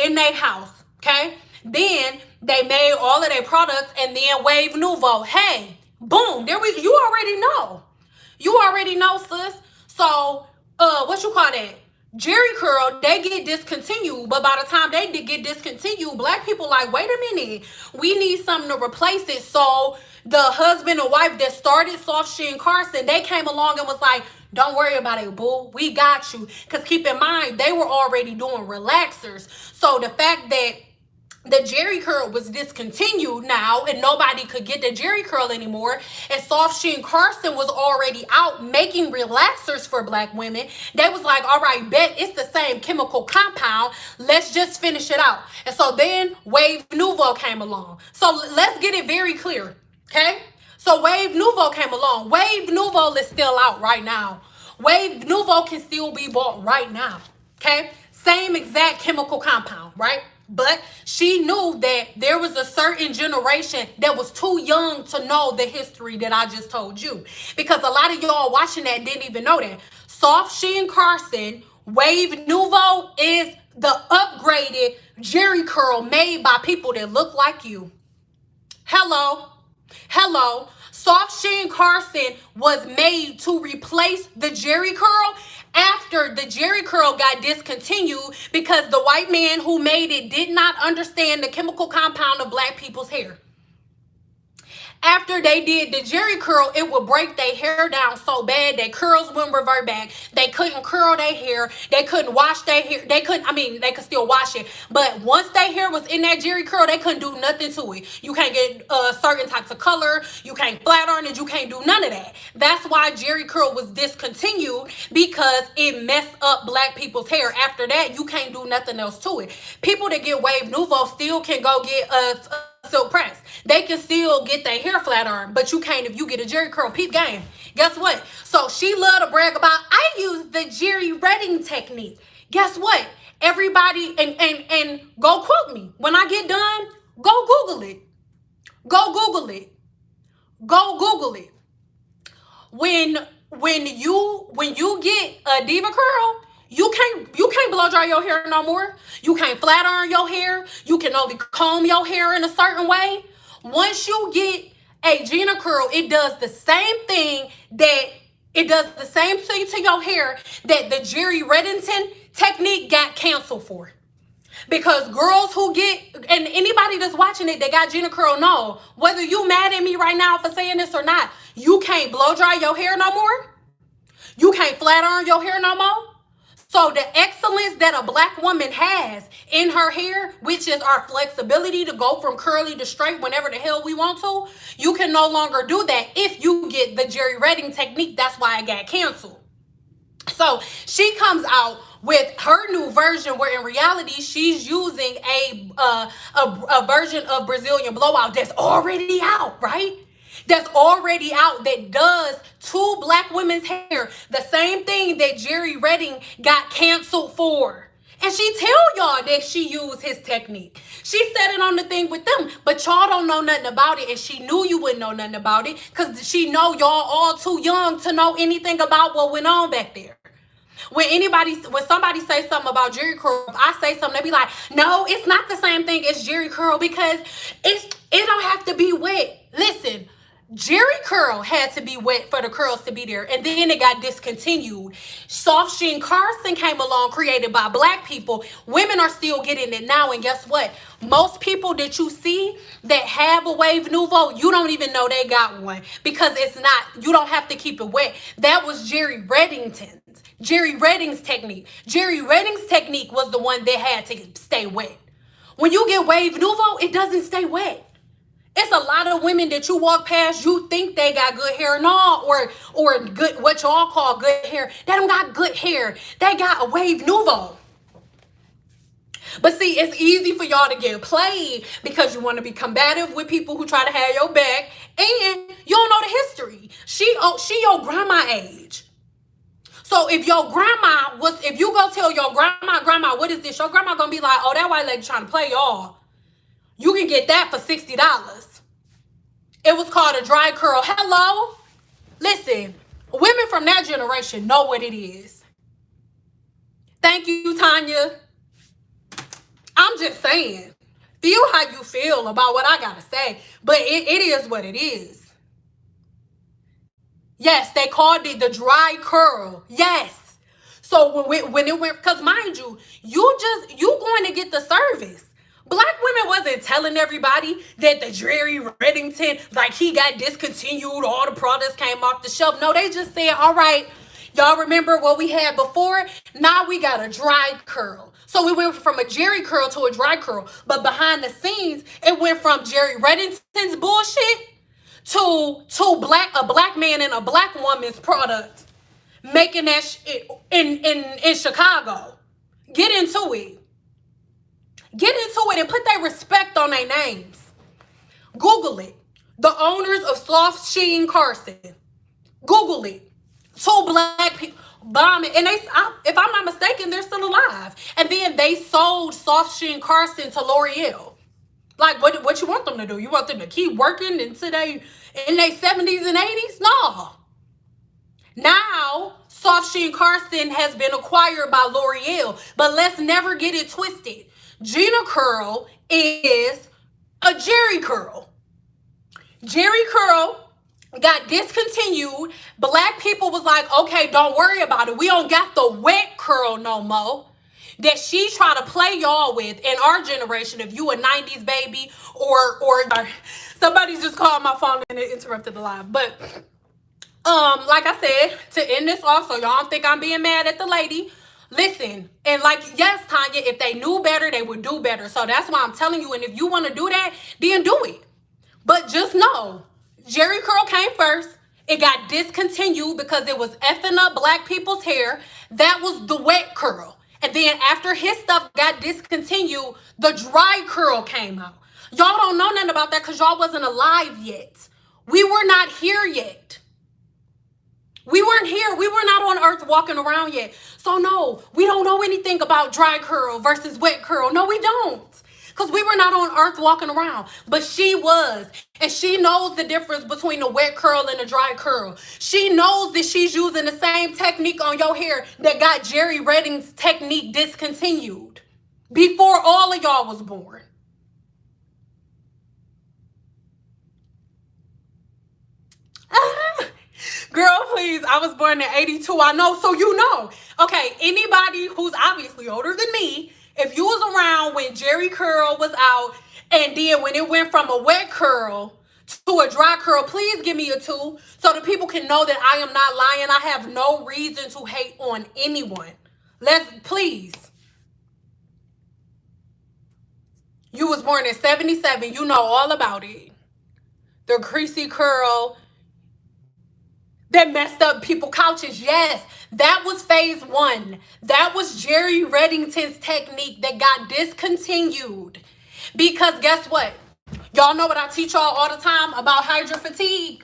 in their house. Okay? Then they made all of their products, and then Wave Nouveau. Hey, boom. You already know. You already know, sis. So, what you call that? Jheri Curl, they get discontinued, but by the time they did get discontinued, black people like, wait a minute, we need something to replace it. So the husband and wife that started Soft Sheen Carson, they came along and was like, don't worry about it, boo. We got you. Because keep in mind, they were already doing relaxers. So the fact that the Jheri curl was discontinued now, and nobody could get the Jheri curl anymore, and Soft Sheen Carson was already out making relaxers for black women, they was like, all right, bet it's the same chemical compound, let's just finish it out. And so then Wave Nouveau came along. So let's get it very clear, okay? So Wave Nouveau came along. Wave Nouveau is still out right now. Wave Nouveau can still be bought right now, okay? Same exact chemical compound, right? But she knew that there was a certain generation that was too young to know the history that I just told you. Because a lot of y'all watching that didn't even know that. Soft Sheen Carson Wave Nouveau is the upgraded Jheri curl made by people that look like you. Hello. Hello. Soft Sheen Carson was made to replace the Jheri curl after the Jheri curl got discontinued because the white man who made it did not understand the chemical compound of black people's hair. After they did the Jheri curl, it would break their hair down so bad that curls wouldn't revert back. They couldn't curl their hair. They couldn't wash their hair. They could still wash it. But once their hair was in that Jheri curl, they couldn't do nothing to it. You can't get certain types of color. You can't flat iron it. You can't do none of that. That's why Jheri curl was discontinued, because it messed up black people's hair. After that, you can't do nothing else to it. People that get Wave Nouveau still can go get silk press. They can still get their hair flat iron, but you can't if you get a Jheri curl. Peep game. Guess what? So she loved to brag about, I use the Jheri Redding technique. Guess what? Everybody, and go quote me. When I get done, go Google it. Go Google it. Go Google it. When you get a diva curl, you can't blow dry your hair no more. You can't flat iron your hair. You can only comb your hair in a certain way. Once you get a Gina curl, it does the same thing to your hair that the Jheri Reddington technique got canceled for. Because girls who get, and anybody that's watching it that got Gina curl know, whether you mad at me right now for saying this or not, you can't blow dry your hair no more. You can't flat iron your hair no more. So the excellence that a black woman has in her hair, which is our flexibility to go from curly to straight whenever the hell we want to, you can no longer do that if you get the Jheri Redding technique. That's why it got canceled. So she comes out with her new version where in reality she's using a version of Brazilian blowout that's already out, right? That's already out, that does to black women's hair the same thing that Jheri Redding got canceled for. And she tell y'all that she used his technique. She said it on the thing with them, but y'all don't know nothing about it, and she knew you wouldn't know nothing about it because she know y'all all too young to know anything about what went on back there. When somebody say something about Jheri curl, I say something, they be like, no, it's not the same thing as Jheri curl because it don't have to be wet. Listen, Jheri curl had to be wet for the curls to be there, and then it got discontinued. Soft Sheen Carson came along, created by black people. Women are still getting it now, and guess what? Most people that you see that have a Wave Nouveau, you don't even know they got one because it's not, you don't have to keep it wet. That was Jheri Redding's technique. Jheri Redding's technique was the one that had to stay wet. When you get Wave Nouveau, it doesn't stay wet. It's a lot of women that you walk past, you think they got good hair and all, or good, what y'all call good hair. They don't got good hair. They got a Wave Nouveau. But see, it's easy for y'all to get played because you want to be combative with people who try to have your back, and you don't know the history. She your grandma age. So if your grandma if you go tell your grandma, what is this? Your grandma gonna be like, oh, that white lady trying to play y'all. You can get that for $60. It was called a dry curl. Hello? Listen, women from that generation know what it is. Thank you, Tanya. I'm just saying. Feel how you feel about what I got to say. But it is what it is. Yes, they called it the dry curl. Yes. So when it went, because mind you, you going to get the service. Black women wasn't telling everybody that the Jheri Reddington, like he got discontinued, all the products came off the shelf. No, they just said, all right, Y'all remember what we had before? Now we got a dry curl. So we went from a Jheri curl to a dry curl. But behind the scenes, it went from Jheri Reddington's bullshit to a black man and a black woman's product making that shit in Chicago. Get into it. Get into it and put that respect on their names. Google it. The owners of Soft Sheen Carson. Google it. 2 black people bombing, and if I'm not mistaken, they're still alive. And then they sold Soft Sheen Carson to L'Oreal. Like, what you want them to do? You want them to keep working until they in their 70s and 80s? No. Now, Soft Sheen Carson has been acquired by L'Oreal, but let's never get it twisted. Gina Curl is a Jheri curl. Jheri curl got discontinued. Black people was like, okay, don't worry about it. We don't got the wet curl no more that she try to play y'all with in our generation. If you a 90s baby or somebody just called my phone and it interrupted the live. But like I said, to end this off, so y'all don't think I'm being mad at the lady. Listen, and like, yes, Tanya, if they knew better, they would do better. So that's why I'm telling you. And if you want to do that, then do it. But just know, Jheri curl came first. It got discontinued because it was effing up black people's hair. That was the wet curl. And then after his stuff got discontinued, the dry curl came out. Y'all don't know nothing about that because y'all wasn't alive yet. We were not here yet. We weren't here. We were not on earth walking around yet. So no, we don't know anything about dry curl versus wet curl. No, we don't. Because we were not on earth walking around. But she was. And she knows the difference between the wet curl and the dry curl. She knows that she's using the same technique on your hair that got Jheri Redding's technique discontinued before all of y'all was born. Girl, please. I was born in 82. I know. So you know. Okay, anybody who's obviously older than me, if you was around when Jheri curl was out, and then when it went from a wet curl to a dry curl, please give me a 2 so that people can know that I am not lying. I have no reason to hate on anyone. Please. You was born in 77. You know all about it. The creasy curl that messed up people's couches. Yes, that was phase 1. That was Jheri Reddington's technique that got discontinued. Because guess what? Y'all know what I teach y'all all the time about hydra fatigue.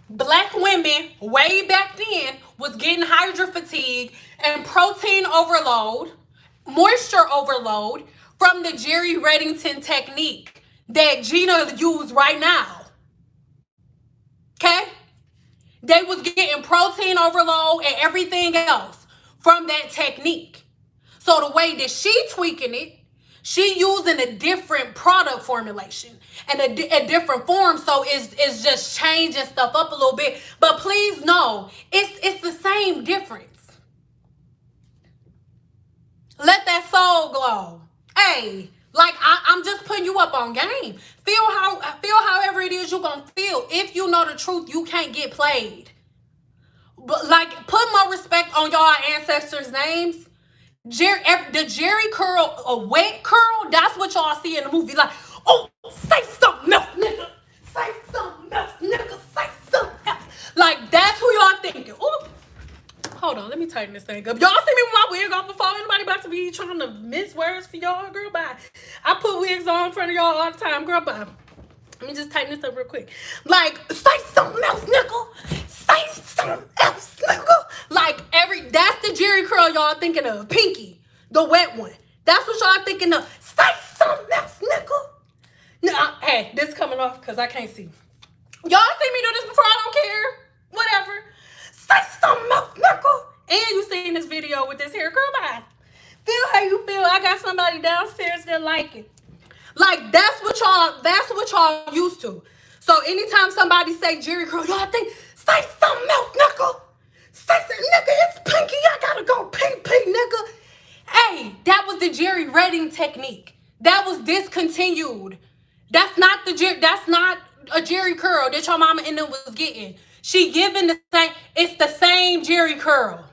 Black women way back then was getting hydra fatigue and protein overload, moisture overload from the Jheri Reddington technique that Gina used right now. Okay? They was getting protein overload and everything else from that technique. So the way that she tweaking it, she using a different product formulation and a different form. So it's just changing stuff up a little bit. But please know, it's the same difference. Let that soul glow. Hey, like I'm just putting you up on game. Feel however it is you're gonna feel. If you know the truth, you can't get played. But like, put more respect on y'all ancestors' names. The Jheri curl, a wet curl, that's what y'all see in the movie. Like, oh, say something else, nigga. Say something else, nigga. Say something else. Like, that's who y'all thinking. Ooh. Hold on, let me tighten this thing up. Y'all see me with my wig off before? Anybody about to be trying to miss words for y'all? Girl, bye. I put wigs on in front of y'all all the time. Girl, bye. Let me just tighten this up real quick. Like, say something else, nigga. Say something else, nigga. Like, that's the Jheri curl y'all thinking of. Pinky, the wet one. That's what y'all thinking of. Say something else, nigga. Nah, hey, this coming off because I can't see. Y'all see me do this before? I don't care. Whatever. Say something else, nigga. And you seen this video with this hair. Girl, bye. Feel how you feel. I got somebody downstairs that like it. Like, that's what y'all used to. So anytime somebody say Jheri curl, y'all think, say something else, nigga. Say something, nigga, it's Pinky. I gotta go pink, nigga. Hey, that was the Jheri Redding technique. That was discontinued. That's not a Jheri curl that your mama and them was getting. She giving the same, it's the same Jheri curl.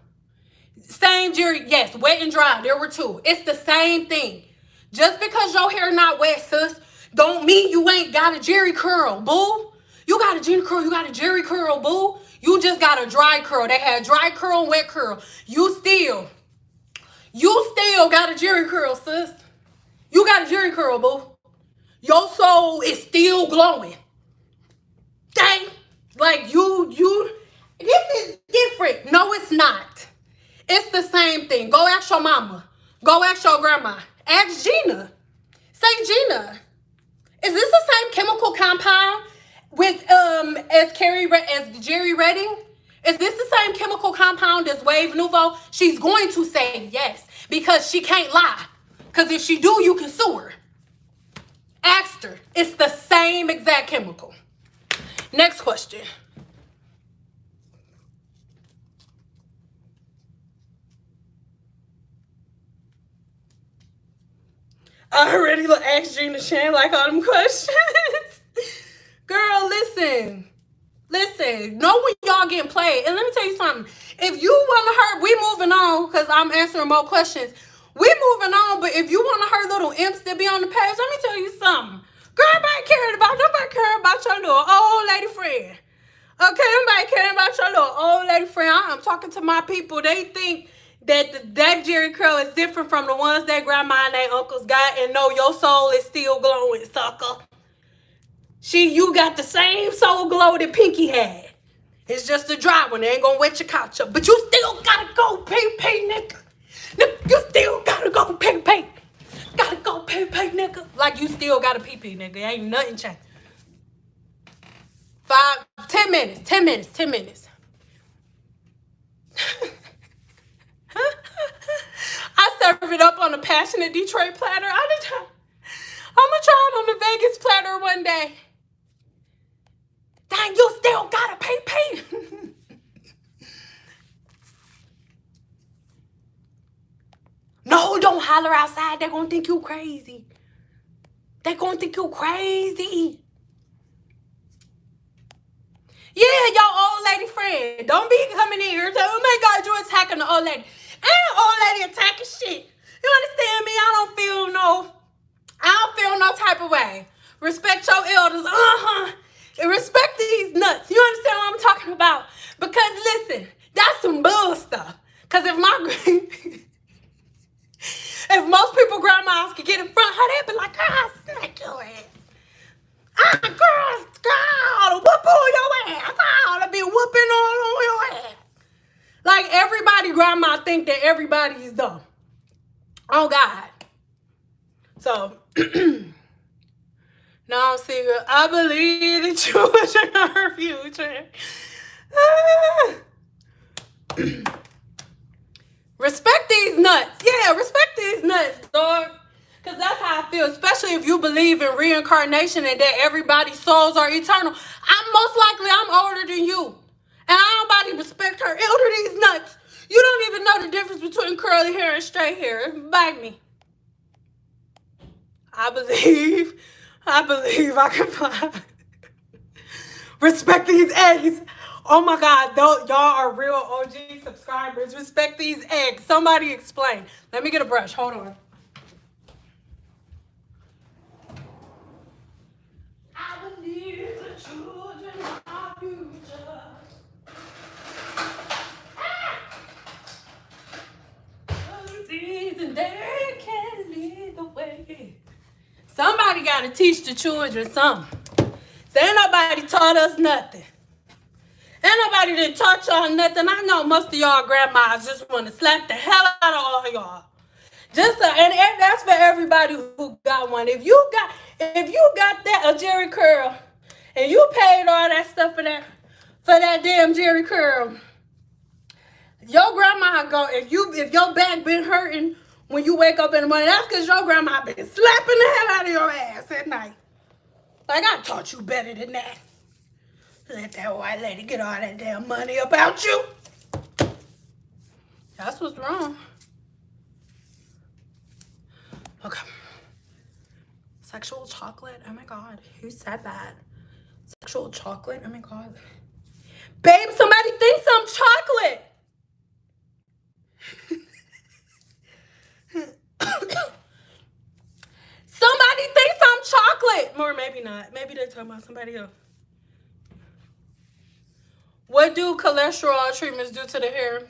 Same Jheri, yes, wet and dry. There were two. It's the same thing. Just because your hair not wet, sis, don't mean you ain't got a Jheri curl, boo. You got a Jheri curl, you got a Jheri curl, boo. You just got a dry curl. They had dry curl and wet curl. You still got a Jheri curl, sis. You got a Jheri curl, boo. Your soul is still glowing. Dang. Like this is different. No, it's not. It's the same thing. Go ask your mama. Go ask your grandma. Ask Gina. Say, Gina, is this the same chemical compound with as Jheri Redding? Is this the same chemical compound as Wave Nouveau? She's going to say yes because she can't lie. Because if she do, you can sue her. Ask her. It's the same exact chemical. Next question. I already asked Gina Shan like all them questions. Girl, listen. Know when y'all getting played. And let me tell you something. If you want to hurt, we moving on because I'm answering more questions. We moving on, but if you want to hurt little imps that be on the page, let me tell you something. Girl, nobody caring about your little old lady friend. Okay, nobody caring about your little old lady friend. I'm talking to my people. They think that that Jheri curl is different from the ones that grandma and their uncles got, and no, your soul is still glowing, sucker. You got the same soul glow that Pinky had. It's just a dry one. It ain't gonna wet your couch up. But you still gotta go pay, nigga. You still gotta go pay. Gotta go pay, nigga. Like you still gotta pee, nigga. Ain't nothing changed. 10 minutes. I serve it up on a passionate Detroit platter. I'm gonna try it on the Vegas platter one day. Dang, you still gotta pay. No, don't holler outside. They're gonna think you crazy. Yeah, your old lady friend. Don't be coming in here and say, oh my God, you're attacking the old lady. Ain't no old lady attacking shit. You understand me? I don't feel no type of way. Respect your elders. And respect these nuts. You understand what I'm talking about? Because listen, that's some bull stuff. Because if most people grandmas could get in front of her, they'd be like, I'll smack your ass. Girl, whoop on your ass. I'll be whooping on your ass. Like everybody grandma think that everybody is dumb. Oh God. So no, secret. I believe the children are her future. Respect these nuts. Yeah, respect these nuts, dog. Because that's how I feel, especially if you believe in reincarnation and that everybody's souls are eternal. I'm older than you. And nobody respect her. Elder these nuts. You don't even know the difference between curly hair and straight hair. Bite me. I believe I can fly. Respect these eggs. Oh my God, y'all are real OG subscribers. Respect these eggs. Somebody explain. Let me get a brush. Hold on. I believe the children are our future. And they can lead the way. Somebody got to teach the children something. So ain't nobody taught us nothing. Ain't nobody done taught y'all nothing. I know most of y'all grandmas just want to slap the hell out of all y'all. And that's for everybody who got one. If you got that a Jheri curl and you paid all that stuff for that damn Jheri curl, your grandma go, if your back been hurting when you wake up in the morning, that's because your grandma been slapping the hell out of your ass at night. Like, I taught you better than that. Let that white lady get all that damn money about you. That's what's wrong. Okay. Sexual chocolate. Oh my God. Who said that? Sexual chocolate. Oh my God. Babe, somebody thinks I'm chocolate. Somebody thinks I'm chocolate. Or maybe not. Maybe they're talking about somebody else. What do cholesterol treatments do to the hair?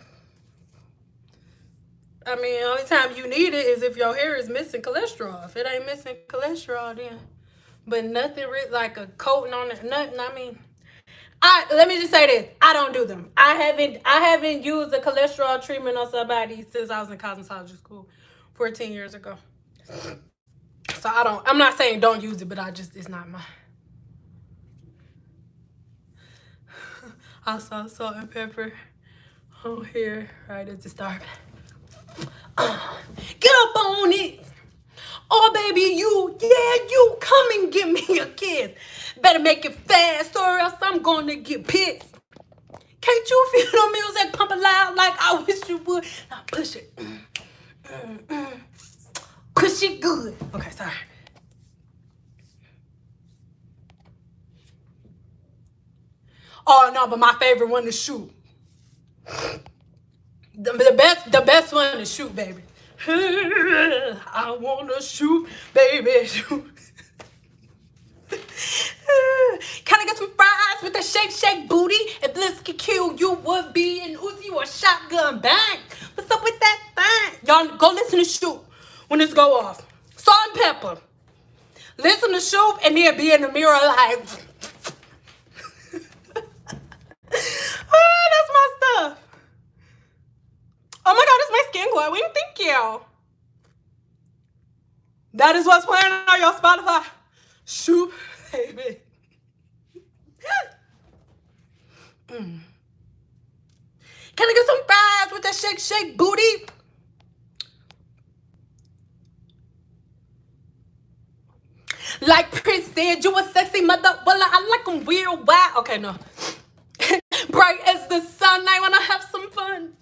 I mean, the only time you need it is if your hair is missing cholesterol. If it ain't missing cholesterol, then. But nothing like a coating on it. Nothing. I mean, let me just say this. I don't do them. I haven't used a cholesterol treatment on somebody since I was in cosmetology school 14 years ago. So I'm not saying don't use it, but it's not mine. I saw salt and pepper on here right at the start. Get up on it. Oh, baby, you come and give me a kiss. Better make it fast or else I'm going to get pissed. Can't you feel the music pumping loud like I wish you would? Now push it. Push it good. Okay, sorry. Oh, no, but my favorite one is shoot. The best one is shoot, baby. I want to shoot, baby, shoot. Can I get some fries with the shake booty? If this could kill you, would be an Uzi or shotgun bang. What's up with that thing? Y'all go listen to Shoot when this go off. Salt and pepper. Listen to Shoot and then be in the mirror like, oh, that's my stuff. Oh my God, it's my skin glowing. Thank you. That is what's playing on your Spotify. Shoot, baby. Can I get some fries with that shake booty? Like Prince said, you a sexy mother. Well, I like them real wild. Okay, no. Bright as the sun, I wanna have some fun.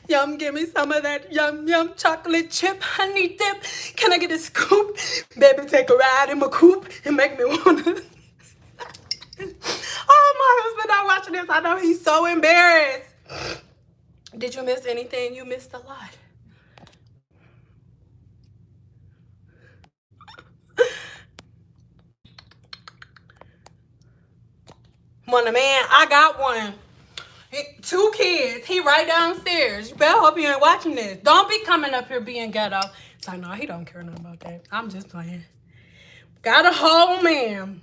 Yum, give me some of that yum chocolate chip honey dip. Can I get a scoop? Baby, take a ride in my coupe and make me wanna. Oh, my husband not watching this. I know he's so embarrassed. Did you miss anything? You missed a lot. One man, I got one. 2 kids. He right downstairs. You better hope you ain't watching this. Don't be coming up here being ghetto. It's like, no, he don't care nothing about that. I'm just playing. Got a whole man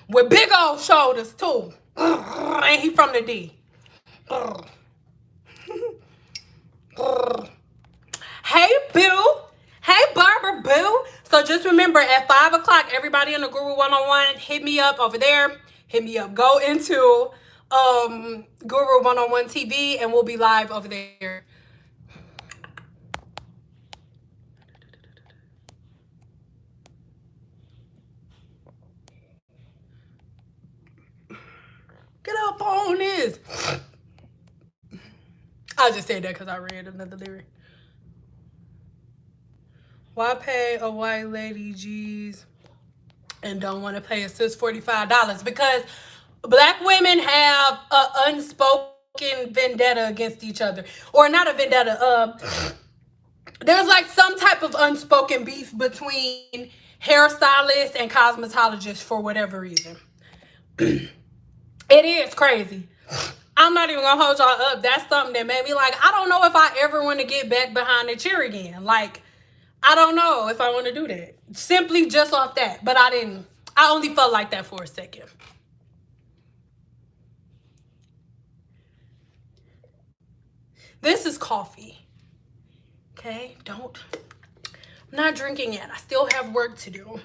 with big old shoulders too. And he from the D. Hey, Boo. Hey, Barbara Boo. So just remember, at 5 o'clock, everybody in the Guru 101, hit me up over there. Hit me up. Go into Guru 101 TV, and we'll be live over there. Get up on this. I just said that because I read another lyric. Why pay a white lady G's and don't want to pay a sis $45? Because Black women have an unspoken vendetta against each other. Or not a vendetta. There's like some type of unspoken beef between hairstylists and cosmetologists for whatever reason. It is crazy. I'm not even gonna hold y'all up. That's something that made me like, I don't know if I ever want to get back behind the chair again. Like, I don't know if I want to do that. Simply just off that. But I only felt like that for a second. This is coffee. Okay? I'm not drinking yet. I still have work to do.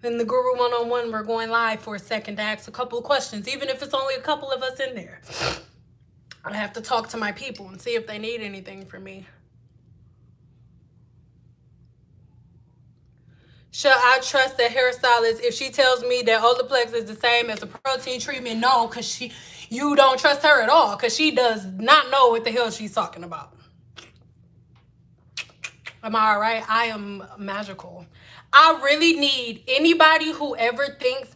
In the Guru 101, we're going live for a second to ask a couple of questions, even if it's only a couple of us in there. I have to talk to my people and see if they need anything from me. Should I trust the hairstylist if she tells me that OLAPLEX is the same as a protein treatment? No, because you don't trust her at all, because she does not know what the hell she's talking about. Am I all right? I am magical. I really need anybody who ever thinks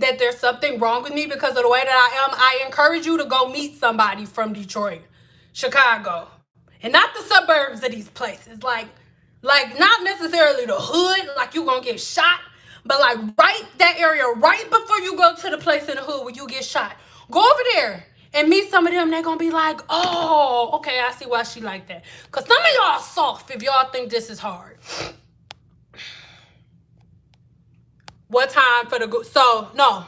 that there's something wrong with me because of the way that I am, I encourage you to go meet somebody from Detroit, Chicago, and not the suburbs of these places. Like not necessarily the hood, like you gonna get shot, but like right that area, right before you go to the place in the hood where you get shot. Go over there and meet some of them. They're gonna be like, oh, okay, I see why she like that. Cause some of y'all soft if y'all think this is hard. What time for the so no.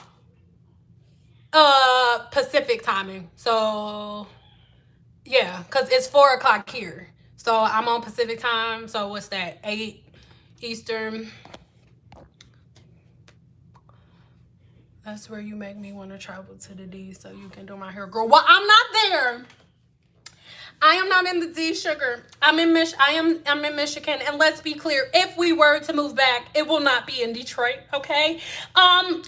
Pacific timing. So yeah, cause it's 4 o'clock here. So I'm on Pacific time. So what's that? 8 Eastern. That's where you make me want to travel to the D so you can do my hair, girl. Well, I'm not there. I am not in the D, sugar. I'm in Michigan, and let's be clear. If we were to move back, it will not be in Detroit. Okay. I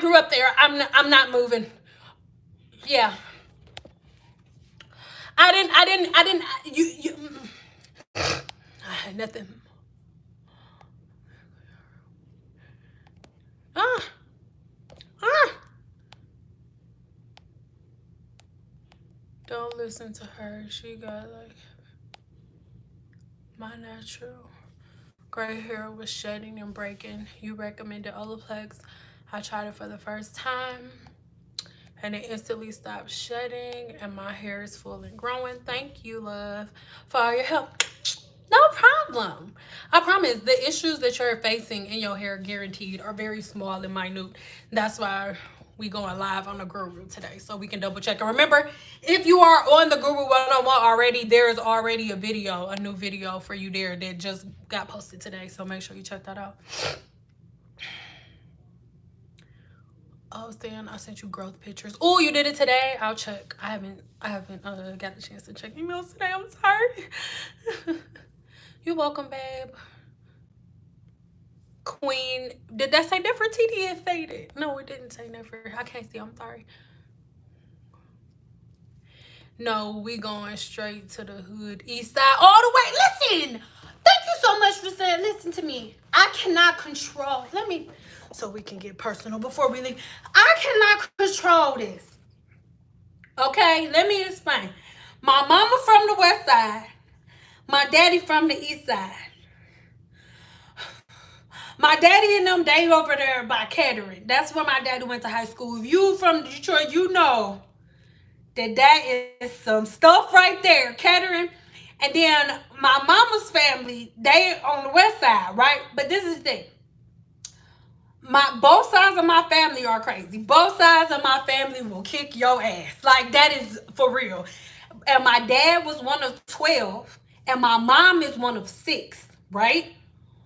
grew up there. I'm not moving. Yeah. I had nothing. Don't listen to her. She got like my natural gray hair was shedding and breaking. You recommended OLAPLEX. I tried it for the first time and it instantly stopped shedding and my hair is full and growing. Thank you, love, for all your help. No problem. I promise the issues that you're facing in your hair guaranteed are very small and minute. That's why we going live on the Guru today so we can double check. And remember, if you are on the Guru 101 already, there is already a new video for you there that just got posted today. So make sure you check that out. Oh, Stan, I sent you growth pictures. Oh, you did it today? I'll check. I haven't got the chance to check emails today. I'm sorry. You're welcome, babe. Queen, did that say Nefertiti? It faded. No, it didn't say Nefer. I can't see. I'm sorry. No, we going straight to the hood, east side, all the way. Listen, thank you so much for saying, listen to me. I cannot control. So we can get personal before we leave. I cannot control this. Okay, let me explain. My mama from the west side. My daddy from the east side. My daddy and them, they over there by Kettering. That's where my daddy went to high school. If you from Detroit, you know that is some stuff right there, Kettering. And then my mama's family, they on the west side, right? But this is the thing. Both sides of my family are crazy. Both sides of my family will kick your ass. Like, that is for real. And my dad was one of 12, and my mom is one of 6, right?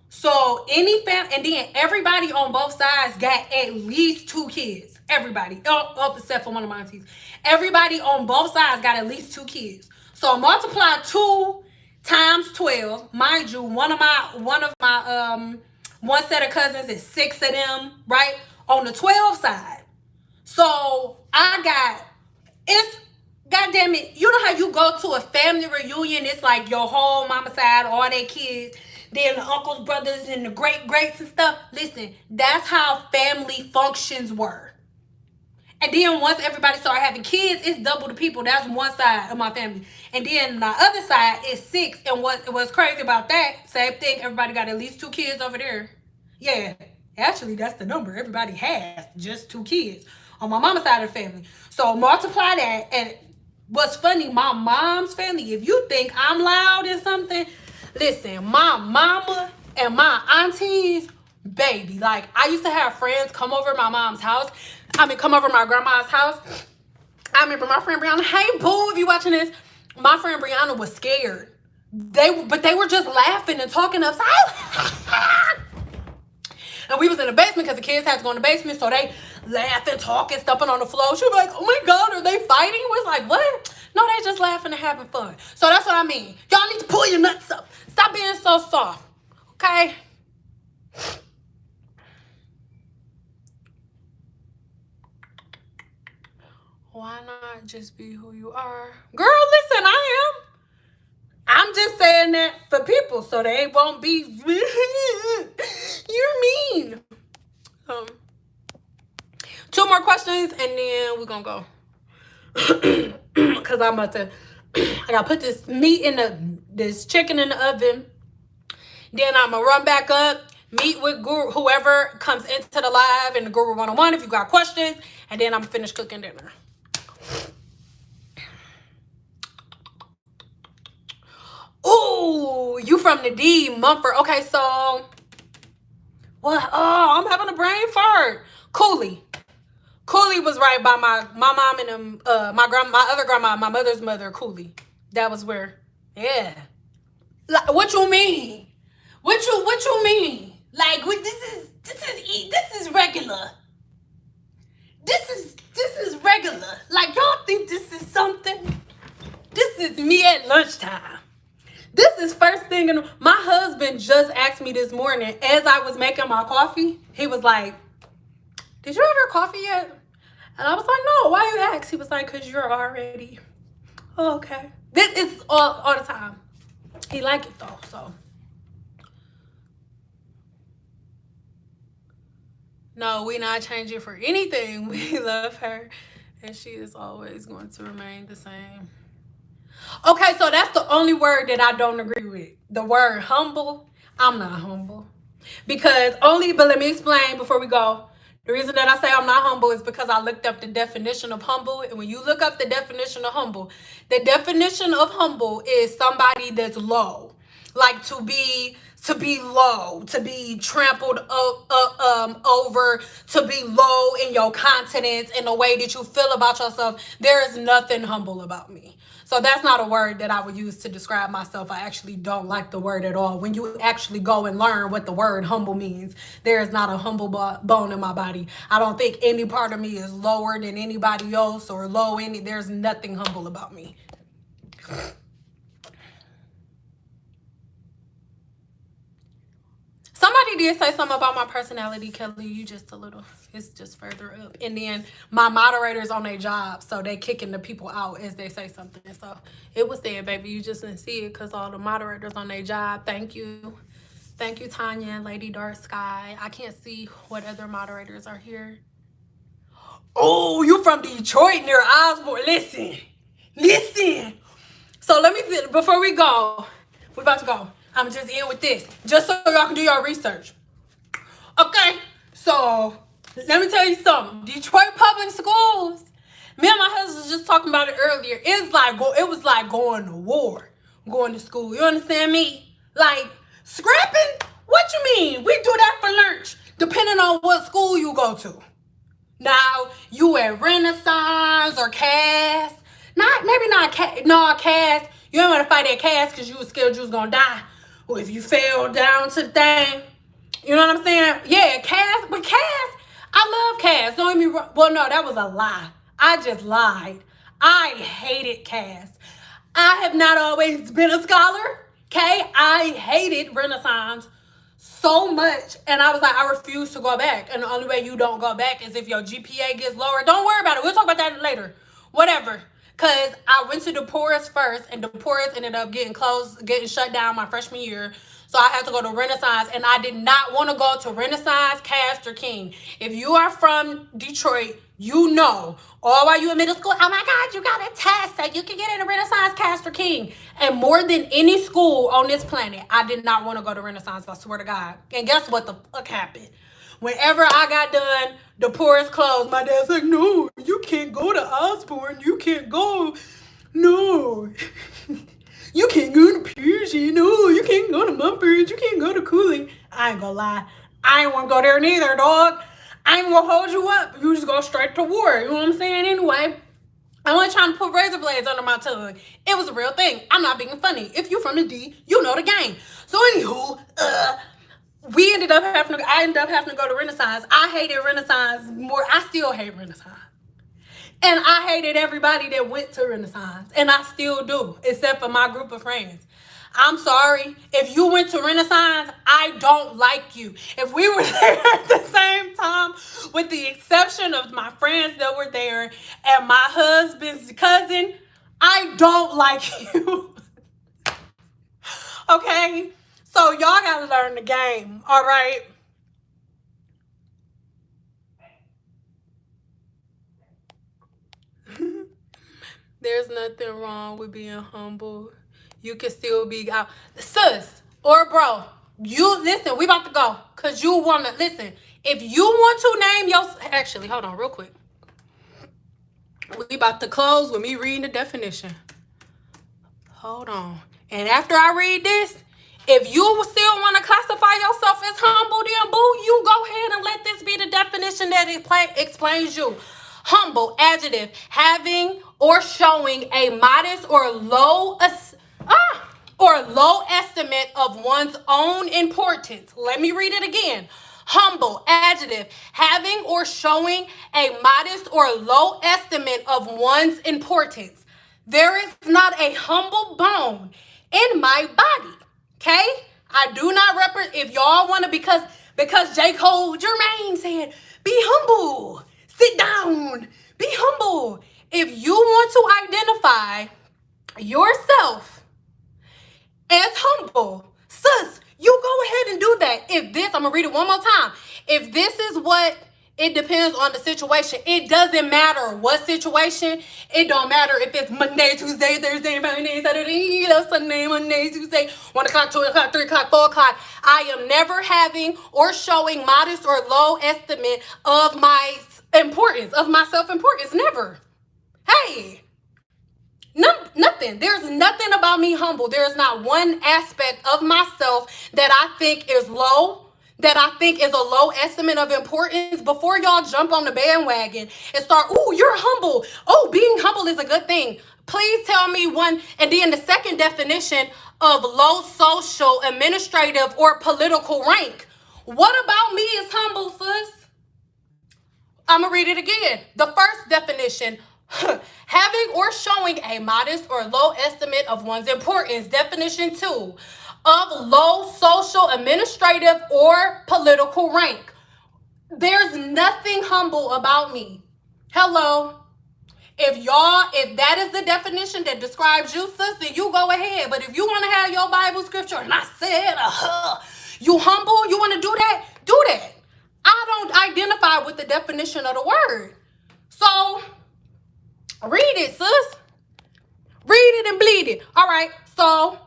So any family, and then everybody on both sides got at least 2 kids. Everybody, up except for one of my aunties. Everybody on both sides got at least 2 kids. So multiply 2 times 12. Mind you, one set of cousins is 6 of them, right? On the 12 side. So it's, goddamn it, you know how you go to a family reunion, it's like your whole mama side, all their kids, then the uncles, brothers, and the great-greats and stuff. Listen, that's how family functions were. And then once everybody started having kids, it's double the people. That's one side of my family. And then the other side is 6. And what's crazy about that, same thing, everybody got at least 2 kids over there. Yeah, actually, that's the number. Everybody has just 2 kids on my mama's side of the family. So multiply that. And what's funny, my mom's family, if you think I'm loud or something, listen, my mama and my aunties, baby, like, I used to have friends come over my mom's house. Come over my grandma's house. I remember my friend Brianna, hey, boo, if you watching this, my friend Brianna was scared. But they were just laughing and talking outside. And we was in the basement because the kids had to go in the basement, so they laughing, talking, stepping on the floor. She was like, oh my God, are they fighting? We was like, what? No, they just laughing and having fun. So that's what I mean. Y'all need to pull your nuts up. Stop being so soft, okay? Why not just be who you are? Girl, listen, I'm just saying that for people so they won't be, you're mean. questions and then we're gonna go. Cause I'm about to, I gotta put this meat in this chicken in the oven. Then I'm gonna run back up, meet with Guru, whoever comes into the live in the Guru 101 if you got questions, and then I'm gonna finish cooking dinner. Ooh, you from the D, Mumford. Okay, so what? Oh, I'm having a brain fart. Cooley was right by my mom and my other grandma, my mother's mother, Cooley. That was where, yeah. Like, what you mean? What you mean? Like, this is regular. This is regular. Like, y'all think this is something? This is me at lunchtime. This is first thing. My husband just asked me this morning as I was making my coffee. He was like, "Did you have your coffee yet?" And I was like, "No, why you ask?" He was like, "Because you're already." Oh, okay. This is all the time. He like it though, so. No, we not changing for anything. We love her, and she is always going to remain the same. Okay, so that's the only word that I don't agree with. The word humble. I'm not humble. But let me explain before we go. The reason that I say I'm not humble is because I looked up the definition of humble. And when you look up the definition of humble is somebody that's low. Like to be low, to be trampled over, to be low in your confidence, in the way that you feel about yourself. There is nothing humble about me. So that's not a word that I would use to describe myself. I actually don't like the word at all. When you actually go and learn what the word humble means, there is not a humble bone in my body. I don't think any part of me is lower than anybody else or there's nothing humble about me. Somebody did say something about my personality, Kelly. You just a little, it's just further up. And then my moderators on their job, so they kicking the people out as they say something. So it was there, baby. You just didn't see it because all the moderators on their job. Thank you. Thank you, Tanya and Lady Dark Sky. I can't see what other moderators are here. Oh, you from Detroit near Osborne. Listen. So let me, before we go, we're about to go. I'm just in with this, just so y'all can do your research. Okay, so let me tell you something. Detroit public schools. Me and my husband was just talking about it earlier. It was like going to war, going to school. You understand me? Like scrapping. What you mean? We do that for lunch, depending on what school you go to. Now you at Renaissance or Cass? Cass. You don't want to fight at Cass because you was scared you was gonna die. Or if you fell down to the thing. You know what I'm saying? Yeah, Cass. But Cass, I love Cass. Don't get me wrong. Well, no, that was a lie. I just lied. I hated Cass. I have not always been a scholar. Okay? I hated Renaissance so much. And I was like, I refuse to go back. And the only way you don't go back is if your GPA gets lower. Don't worry about it. We'll talk about that later. Whatever. Because I went to the DePorres first, and DePorres ended up getting shut down my freshman year. So I had to go to Renaissance, and I did not want to go to Renaissance, Cast, or King. If you are from Detroit, you know, all while you in middle school, oh my God, you got a test so you can get into Renaissance, Cast, or King. And more than any school on this planet, I did not want to go to Renaissance, I swear to God. And guess what the fuck happened? Whenever I got done, the DePorres closed. My dad's like, no, you can't go to Osborne. You can't go. No. You can't go to Piercy. No, you can't go to Mumford. You can't go to Cooley. I ain't gonna lie. I ain't want to go there neither, dog. I ain't gonna hold you up. You just go straight to war. You know what I'm saying? Anyway, I wasn't trying to put razor blades under my tongue. It was a real thing. I'm not being funny. If you from the D, you know the game. So anywho, I ended up having to go to Renaissance. I hated Renaissance more. I still hate Renaissance. And I hated everybody that went to Renaissance. And I still do, except for my group of friends. I'm sorry. If you went to Renaissance, I don't like you. If we were there at the same time, with the exception of my friends that were there and my husband's cousin, I don't like you. Okay? So y'all gotta learn the game, all right? There's nothing wrong with being humble. You can still be out. Sis or bro, you listen, we about to go. Cause you wanna listen. If you want to name your actually, hold on real quick. We about to close with me reading the definition. Hold on. And after I read this, if you still want to classify yourself as humble, then boo, you go ahead and let this be the definition that explains you. Humble, adjective, having or showing a modest or low estimate of one's own importance. Let me read it again. Humble, adjective, having or showing a modest or low estimate of one's importance. There is not a humble bone in my body. Okay? I do not represent, if y'all want to, because J. Cole Jermaine said, be humble, sit down, be humble. If you want to identify yourself as humble, sis, you go ahead and do that. If this, I'm going to read it one more time. If this is what, it depends on the situation. It doesn't matter what situation. It don't matter if it's Monday, Tuesday, Thursday, Friday, Saturday, Sunday, Monday, Tuesday, 1 o'clock, 2 o'clock, 3 o'clock, 4 o'clock. I am never having or showing modest or low estimate of my importance, of my self-importance. Never. Hey. Nothing. There's nothing about me humble. There's not one aspect of myself that I think is low, that I think is a low estimate of importance. Before y'all jump on the bandwagon and start, ooh, you're humble. Oh, being humble is a good thing. Please tell me one. And then the second definition of low social, administrative, or political rank. What about me is humble, sis? I'm going to read it again. The first definition, having or showing a modest or low estimate of one's importance. Definition 2, of low social, administrative, or political rank. There's nothing humble about me. Hello. If that is the definition that describes you, sis, then you go ahead. But if you want to have your Bible scripture, and I said, you humble, you want to do that? Do that. I don't identify with the definition of the word. So, read it, sis. Read it and bleed it. All right, so.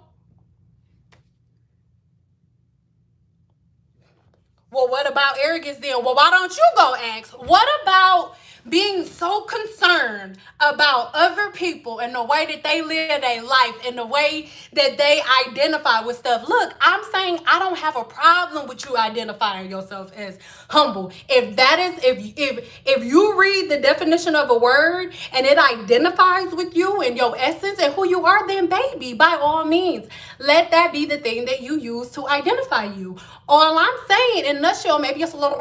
Well, what about arrogance then? Well, why don't you go ask? What about being so concerned about other people and the way that they live their life and the way that they identify with stuff? Look, I'm saying I don't have a problem with you identifying yourself as humble. If you read the definition of a word and it identifies with you and your essence and who you are, then baby, by all means, let that be the thing that you use to identify you. All I'm saying in a nutshell, maybe it's a little,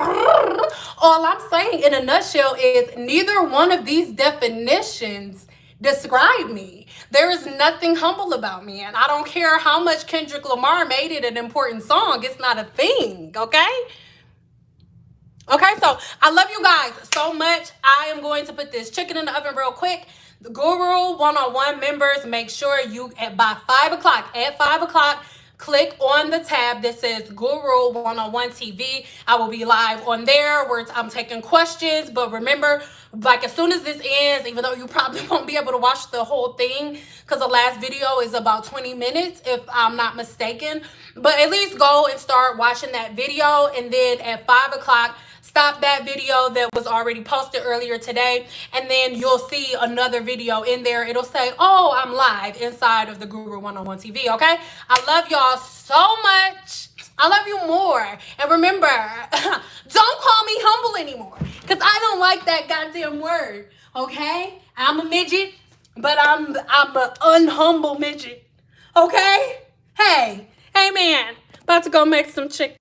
all I'm saying in a nutshell is neither one of these definitions describe me. There is nothing humble about me, and I don't care how much Kendrick Lamar made it an important song. It's not a thing, okay? Okay, so I love you guys so much. I am going to put this chicken in the oven real quick. The Guru one-on-one members, make sure you, by 5 o'clock, at 5 o'clock, click on the tab that says Guru One-on-One TV. I will be live on there where I'm taking questions. But remember, like as soon as this ends, even though you probably won't be able to watch the whole thing because the last video is about 20 minutes if I'm not mistaken. But at least go and start watching that video. And then at 5 o'clock, stop that video that was already posted earlier today, and then you'll see another video in there. It'll say, oh, I'm live inside of the Guru One-on-One TV, okay? I love y'all so much. I love you more. And remember, don't call me humble anymore because I don't like that goddamn word, okay? I'm a midget, but I'm an unhumble midget, okay? Hey, man, about to go make some chicken.